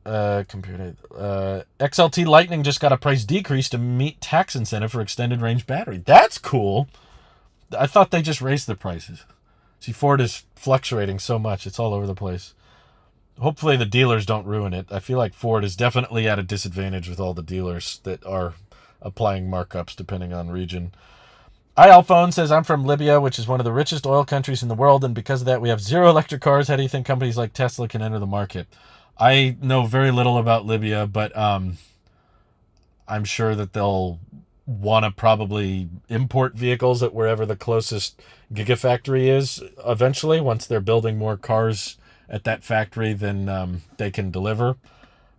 XLT Lightning just got a price decrease to meet tax incentive for extended range battery. That's cool. I thought they just raised the prices. See, Ford is fluctuating so much. It's all over the place. Hopefully the dealers don't ruin it. I feel like Ford is definitely at a disadvantage with all the dealers that are applying markups depending on region. iAlphone says, I'm from Libya, which is one of the richest oil countries in the world, and because of that we have 0 electric cars. How do you think companies like Tesla can enter the market? I know very little about Libya, but I'm sure that they'll want to probably import vehicles at wherever the closest gigafactory is eventually, once they're building more cars at that factory than they can deliver.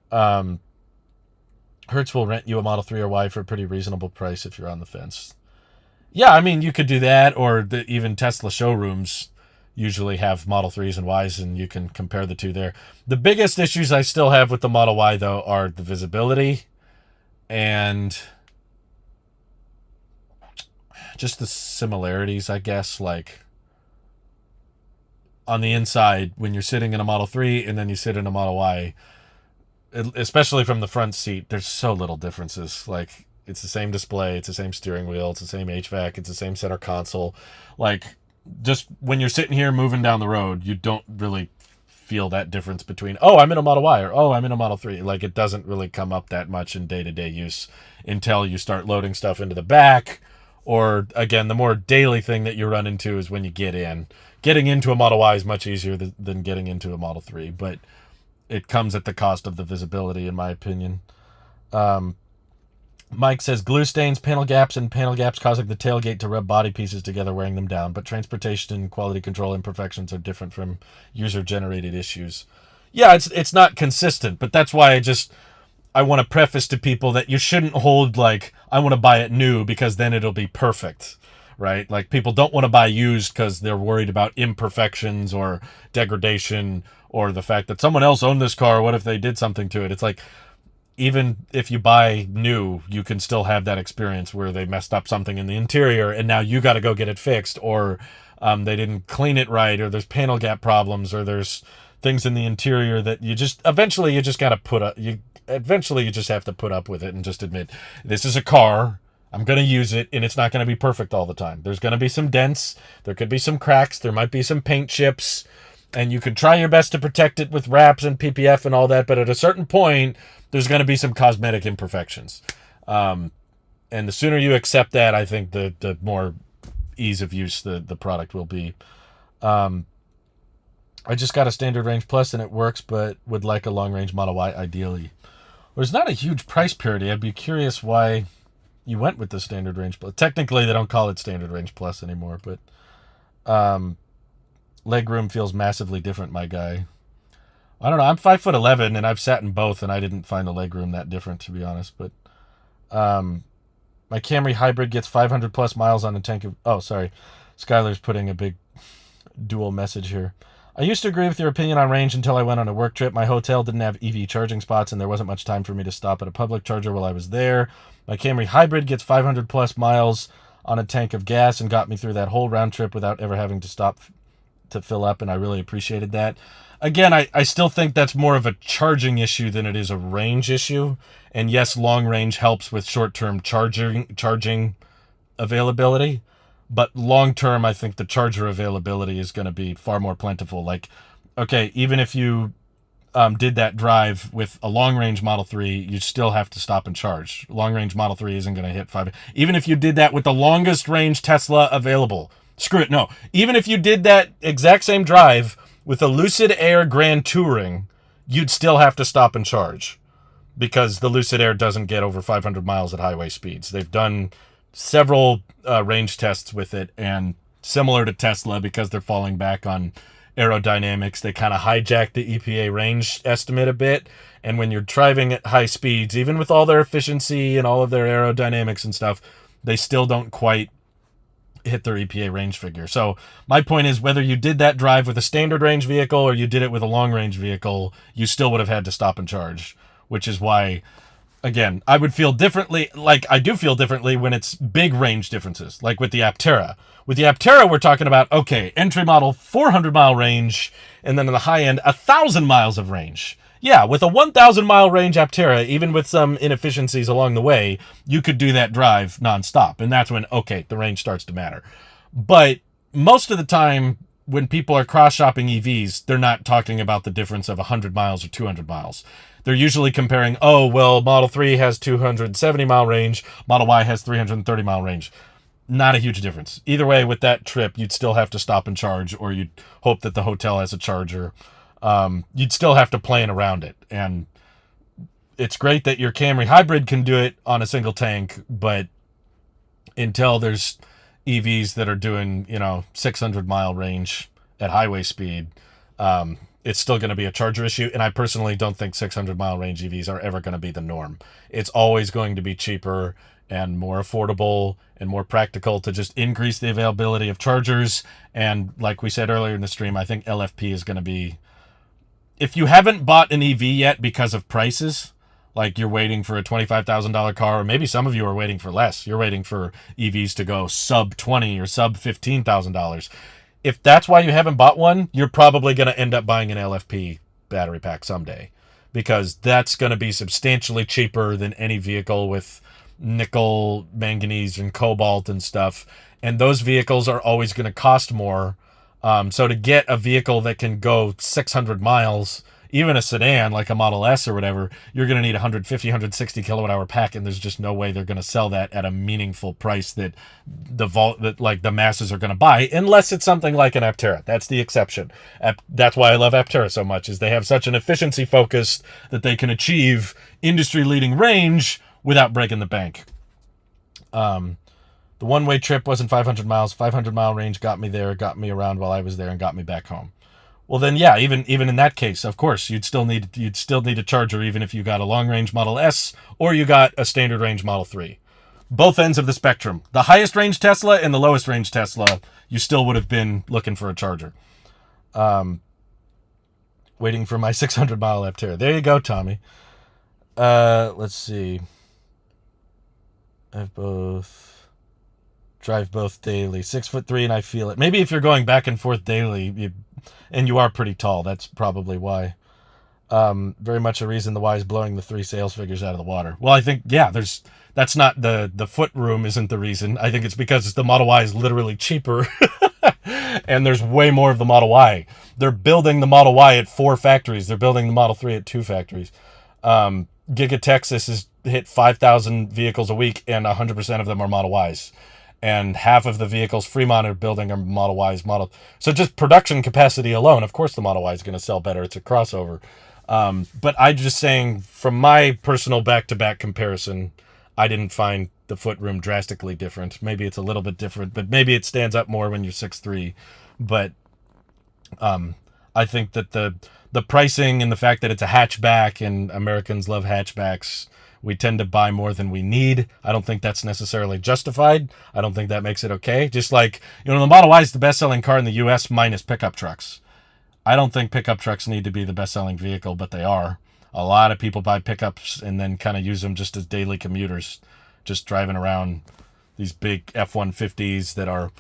Hertz will rent you a Model 3 or Y for a pretty reasonable price if you're on the fence. Yeah, I mean, you could do that, or even Tesla showrooms usually have Model 3s and Ys, and you can compare the two there. The biggest issues I still have with the Model Y, though, are the visibility and just the similarities, I guess. Like, on the inside, when you're sitting in a Model 3 and then you sit in a Model Y, especially from the front seat, there's so little differences. Like, it's the same display, it's the same steering wheel, it's the same HVAC, it's the same center console. Like, just when you're sitting here moving down the road, you don't really feel that difference between, oh, I'm in a Model Y, or oh, I'm in a Model 3. Like, it doesn't really come up that much in day-to-day use until you start loading stuff into the back, or, again, the more daily thing that you run into is when you get in. Getting into a Model Y is much easier than getting into a Model 3, but it comes at the cost of the visibility, in my opinion. Mike says, glue stains, panel gaps causing the tailgate to rub body pieces together, wearing them down. But transportation and quality control imperfections are different from user-generated issues. Yeah, it's not consistent, but that's why I want to preface to people that you shouldn't hold, like, I want to buy it new because then it'll be perfect, right? Like, people don't want to buy used because they're worried about imperfections or degradation or the fact that someone else owned this car. What if they did something to it? It's like, even if you buy new, you can still have that experience where they messed up something in the interior and now you got to go get it fixed, or they didn't clean it right, or there's panel gap problems, or there's things in the interior that you just eventually you just got to put up. You just have to put up with it and just admit this is a car. I'm going to use it, and it's not going to be perfect all the time. There's going to be some dents. There could be some cracks. There might be some paint chips. And you could try your best to protect it with wraps and PPF and all that. But at a certain point, there's going to be some cosmetic imperfections. And the sooner you accept that, I think the more ease of use the product will be. I just got a standard range plus, and it works, but would like a long range Model Y ideally. There's not a huge price parity. I'd be curious why you went with the standard range plus. Technically, they don't call it standard range plus anymore, but legroom feels massively different, my guy. I don't know. I'm 5'11", and I've sat in both, and I didn't find the legroom that different, to be honest. But my Camry hybrid gets 500 plus miles on a tank of... Oh, sorry. Skylar's putting a big dual message here. I used to agree with your opinion on range until I went on a work trip. My hotel didn't have EV charging spots, and there wasn't much time for me to stop at a public charger while I was there. My Camry hybrid gets 500 plus miles on a tank of gas and got me through that whole round trip without ever having to stop to fill up, and I really appreciated that. Again, I still think that's more of a charging issue than it is a range issue. And yes, long range helps with short-term charging availability. But long-term, I think the charger availability is going to be far more plentiful. Like, okay, even if you did that drive with a long-range Model 3, you still have to stop and charge. Long-range Model 3 isn't going to hit 5. Even if you did that with the longest-range Tesla available. Screw it, no. Even if you did that exact same drive with a Lucid Air Grand Touring, you'd still have to stop and charge because the Lucid Air doesn't get over 500 miles at highway speeds. They've done several range tests with it, and similar to Tesla, because they're falling back on aerodynamics, they kind of hijack the EPA range estimate a bit. And when you're driving at high speeds, even with all their efficiency and all of their aerodynamics and stuff, they still don't quite hit their EPA range figure. So my point is, whether you did that drive with a standard range vehicle or you did it with a long range vehicle, you still would have had to stop and charge, which is why, again, I would feel differently. Like, I do feel differently when it's big range differences, like with the Aptera. With the Aptera, we're talking about, okay, entry model 400 mile range, and then in the high end, 1,000 miles of range. Yeah, with a 1,000 mile range Aptera, even with some inefficiencies along the way, you could do that drive nonstop. And that's when, okay, the range starts to matter. But most of the time, when people are cross-shopping EVs, they're not talking about the difference of 100 miles or 200 miles. They're usually comparing, oh, well, Model 3 has 270 mile range, Model Y has 330 mile range. Not a huge difference. Either way, with that trip, you'd still have to stop and charge, or you'd hope that the hotel has a charger. You'd still have to plan around it. And it's great that your Camry hybrid can do it on a single tank, but until there's EVs that are doing, 600 mile range at highway speed, it's still going to be a charger issue. And I personally don't think 600 mile range EVs are ever going to be the norm. It's always going to be cheaper and more affordable and more practical to just increase the availability of chargers. And like we said earlier in the stream, I think LFP is going to be... If you haven't bought an EV yet because of prices, like you're waiting for a $25,000 car, or maybe some of you are waiting for less. You're waiting for EVs to go sub $20,000 or sub $15,000. If that's why you haven't bought one, you're probably going to end up buying an LFP battery pack someday, because that's going to be substantially cheaper than any vehicle with nickel, manganese, and cobalt and stuff. And those vehicles are always going to cost more. So to get a vehicle that can go 600 miles, even a sedan like a Model S or whatever, you're going to need 150, 160 kilowatt hour pack, and there's just no way they're going to sell that at a meaningful price that the masses are going to buy, unless it's something like an Aptera. That's the exception. That's why I love Aptera so much, is they have such an efficiency focus that they can achieve industry-leading range without breaking the bank. The one-way trip wasn't 500 miles. 500 mile range got me there, got me around while I was there, and got me back home. Well, then, yeah, even in that case, of course, you'd still need a charger, even if you got a long-range Model S or you got a standard-range Model 3. Both ends of the spectrum. The highest-range Tesla and the lowest-range Tesla, you still would have been looking for a charger. Waiting for my 600-mile Aptera. There you go, Tommy. Let's see. I have both. Drive both daily. 6'3" and I feel it. Maybe if you're going back and forth daily, and you are pretty tall, that's probably why. Very much a reason the Y is blowing the 3 sales figures out of the water. Well, I think, yeah, that's not the foot room isn't the reason. I think it's because the Model Y is literally cheaper and there's way more of the Model Y. They're building the Model Y at 4 factories. They're building the Model 3 at 2 factories. Giga Texas has hit 5,000 vehicles a week and 100% of them are Model Ys. And half of the vehicles Fremont are building are Model Ys. So just production capacity alone, of course the Model Y is going to sell better. It's a crossover. But I'm just saying, from my personal back-to-back comparison, I didn't find the footroom drastically different. Maybe it's a little bit different, but maybe it stands up more when you're 6'3". But I think that the pricing and the fact that it's a hatchback and Americans love hatchbacks, we tend to buy more than we need. I don't think that's necessarily justified. I don't think that makes it okay. Just like, the Model Y is the best-selling car in the U.S. minus pickup trucks. I don't think pickup trucks need to be the best-selling vehicle, but they are. A lot of people buy pickups and then kind of use them just as daily commuters, just driving around these big F-150s that are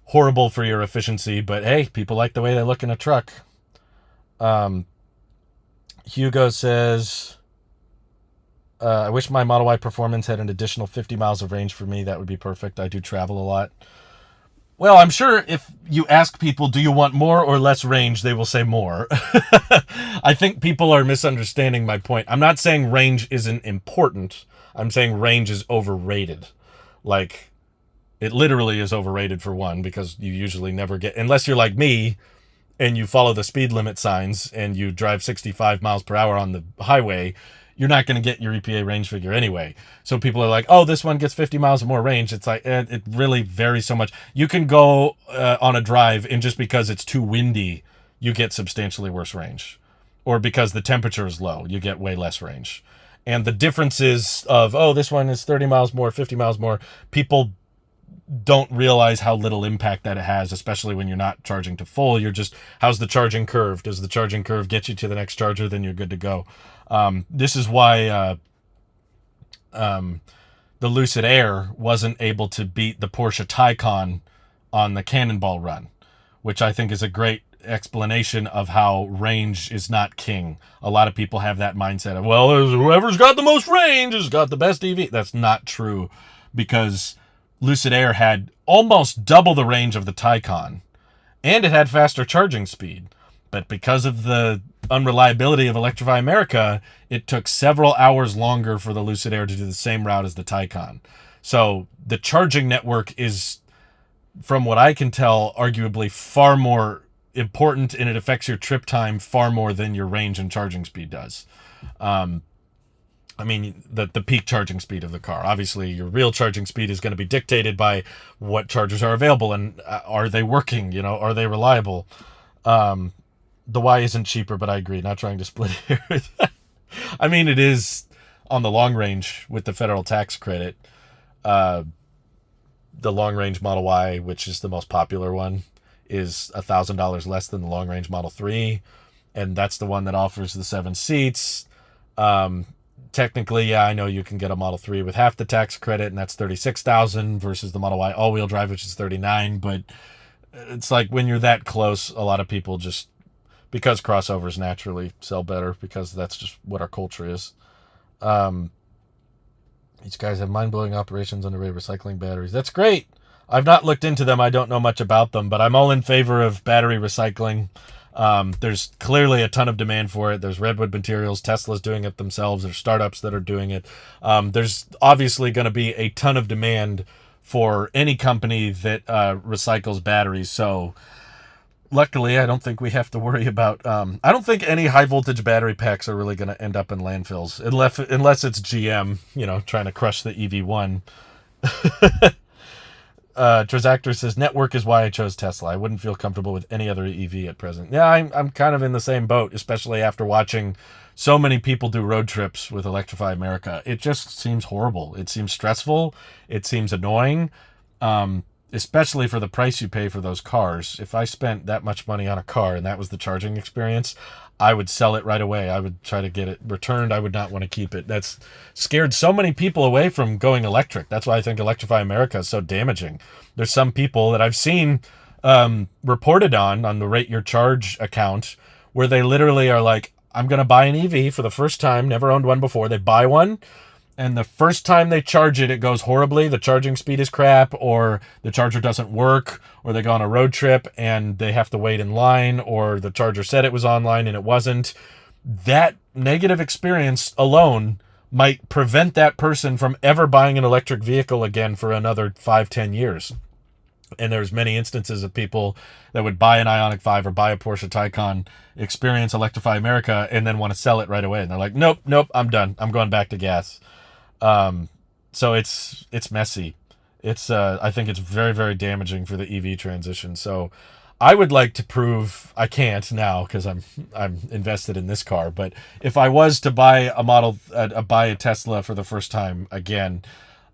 horrible for your efficiency, but hey, people like the way they look in a truck. Hugo says, I wish my Model Y Performance had an additional 50 miles of range for me. That would be perfect. I do travel a lot. Well, I'm sure if you ask people, do you want more or less range, they will say more. I think people are misunderstanding my point. I'm not saying range isn't important. I'm saying range is overrated. Like, it literally is overrated for one, because you usually never get, unless you're like me and you follow the speed limit signs and you drive 65 miles per hour on the highway, you're not going to get your EPA range figure anyway. So people are like, oh, this one gets 50 miles or more range. It's like, it really varies so much. You can go on a drive, and just because it's too windy, you get substantially worse range. Or because the temperature is low, you get way less range. And the differences of, oh, this one is 30 miles more, 50 miles more, people don't realize how little impact that it has, especially when you're not charging to full. You're just, how's the charging curve? Does the charging curve get you to the next charger? Then you're good to go. This is why the Lucid Air wasn't able to beat the Porsche Taycan on the Cannonball run, which I think is a great explanation of how range is not king. A lot of people have that mindset of, well, whoever's got the most range has got the best EV. That's not true, because Lucid Air had almost double the range of the Taycan, and it had faster charging speed. But because of the unreliability of Electrify America, it took several hours longer for the Lucid Air to do the same route as the Taycan. So the charging network is, from what I can tell, arguably far more important, and it affects your trip time far more than your range and charging speed does. I mean, the peak charging speed of the car. Obviously, your real charging speed is going to be dictated by what chargers are available and are they working, are they reliable? The Y isn't cheaper, but I agree, not trying to split hairs. I mean, it is on the long range with the federal tax credit. The long range Model Y, which is the most popular one, is $1,000 less than the long range Model 3. And that's the one that offers the 7 seats. Technically, yeah, I know you can get a Model 3 with half the tax credit, and that's $36,000 versus the Model Y all-wheel drive, which is $39,000. But it's like, when you're that close, a lot of people just, because crossovers naturally sell better, because that's just what our culture is. These guys have mind-blowing operations underway recycling batteries. That's great. I've not looked into them. I don't know much about them, but I'm all in favor of battery recycling. There's clearly a ton of demand for it. There's Redwood Materials. Tesla's doing it themselves. There's startups that are doing it. There's obviously going to be a ton of demand for any company that recycles batteries. So luckily, I don't think we have to worry about... I don't think any high-voltage battery packs are really going to end up in landfills, unless it's GM, trying to crush the EV1. Transactor says, network is why I chose Tesla. I wouldn't feel comfortable with any other EV at present. Yeah, I'm kind of in the same boat, especially after watching so many people do road trips with Electrify America. It just seems horrible. It seems stressful. It seems annoying. especially for the price you pay for those cars. If I spent that much money on a car and that was the charging experience, I would sell it right away. I would try to get it returned. I would not want to keep it. That's scared so many people away from going electric. That's why I think Electrify America is so damaging. There's some people that I've seen reported on the Rate Your Charge account where they literally are like, I'm going to buy an EV for the first time, never owned one before. They buy one, and the first time they charge it, it goes horribly. The charging speed is crap, or the charger doesn't work, or they go on a road trip and they have to wait in line, or the charger said it was online and it wasn't. That negative experience alone might prevent that person from ever buying an electric vehicle again for another 5-10 years. And there's many instances of people that would buy an Ioniq 5 or buy a Porsche Taycan, experience Electrify America, and then want to sell it right away. And they're like, nope, I'm done. I'm going back to gas. So it's messy. I think it's very, very damaging for the EV transition. So I would like to prove, I can't now because I'm invested in this car. But if I was to buy buy a Tesla for the first time again,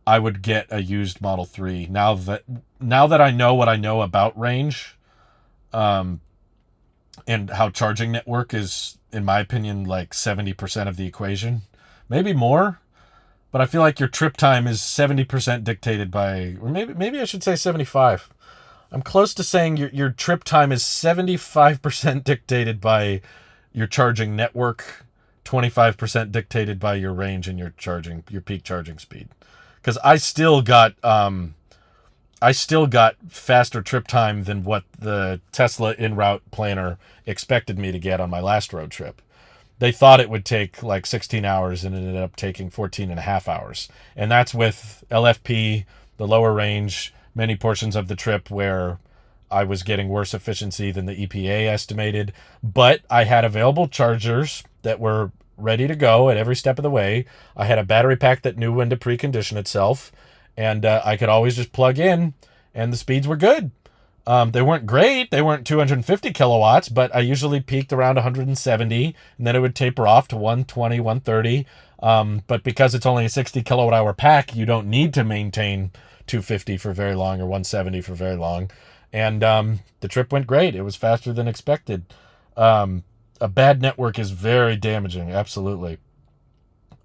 I would get a used Model 3 now that I know what I know about range, and how charging network is, in my opinion, like 70% of the equation, maybe more. But I feel like your trip time is 70% dictated by, or maybe I should say 75. I'm close to saying your trip time is 75% dictated by your charging network, 25% dictated by your range and your peak charging speed. Because I still got faster trip time than what the Tesla in-route planner expected me to get on my last road trip. They thought it would take like 16 hours and it ended up taking 14 and a half hours. And that's with LFP, the lower range, many portions of the trip where I was getting worse efficiency than the EPA estimated. But I had available chargers that were ready to go at every step of the way. I had a battery pack that knew when to precondition itself, and I could always just plug in, and the speeds were good. They weren't great. They weren't 250 kilowatts, but I usually peaked around 170, and then it would taper off to 120, 130. But because it's only a 60 kilowatt hour pack, you don't need to maintain 250 for very long or 170 for very long. And the trip went great. It was faster than expected. A bad network is very damaging. Absolutely.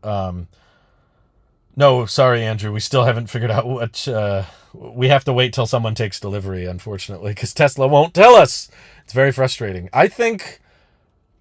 No, sorry, Andrew. We still haven't figured out what, we have to wait till someone takes delivery, unfortunately, because Tesla won't tell us. It's very frustrating. I think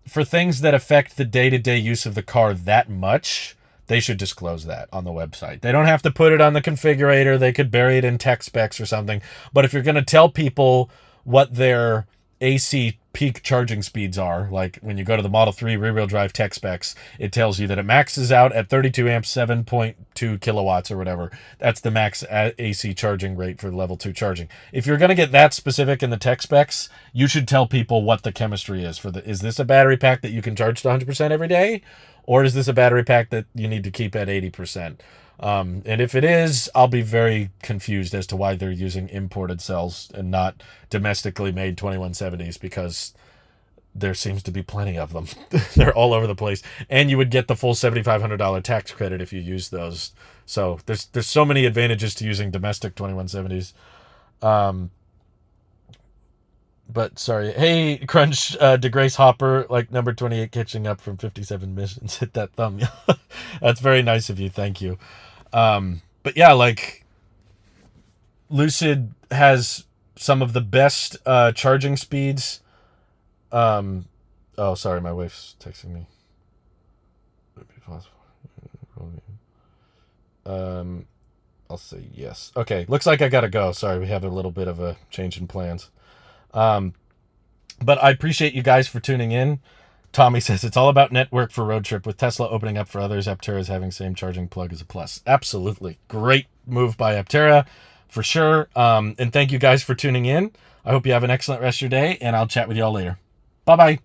for things that affect the day-to-day use of the car that much, they should disclose that on the website. They don't have to put it on the configurator. They could bury it in tech specs or something. But if you're going to tell people what their AC peak charging speeds are, like when you go to the Model 3 rear-wheel drive tech specs, it tells you that it maxes out at 32 amps, 7.2 kilowatts or whatever. That's the max AC charging rate for level 2 charging. If you're going to get that specific in the tech specs, you should tell people what the chemistry is for is this a battery pack that you can charge to 100% every day? Or is this a battery pack that you need to keep at 80%? And if it is, I'll be very confused as to why they're using imported cells and not domestically made 2170s, because there seems to be plenty of them. They're all over the place. And you would get the full $7,500 tax credit if you use those. So there's so many advantages to using domestic 2170s. But sorry. Hey, Crunch, DeGrace Hopper, like number 28 catching up from 57 missions. Hit that thumb. That's very nice of you. Thank you. But yeah, like Lucid has some of the best charging speeds. Oh, sorry, my wife's texting me. Would it be possible? I'll say yes. Okay, looks like I gotta go. Sorry, we have a little bit of a change in plans. But I appreciate you guys for tuning in. Tommy says it's all about network for road trip. With Tesla opening up for others, Aptera is having same charging plug as a plus. Absolutely. Great move by Aptera for sure. And thank you guys for tuning in. I hope you have an excellent rest of your day, and I'll chat with you all later. Bye-bye.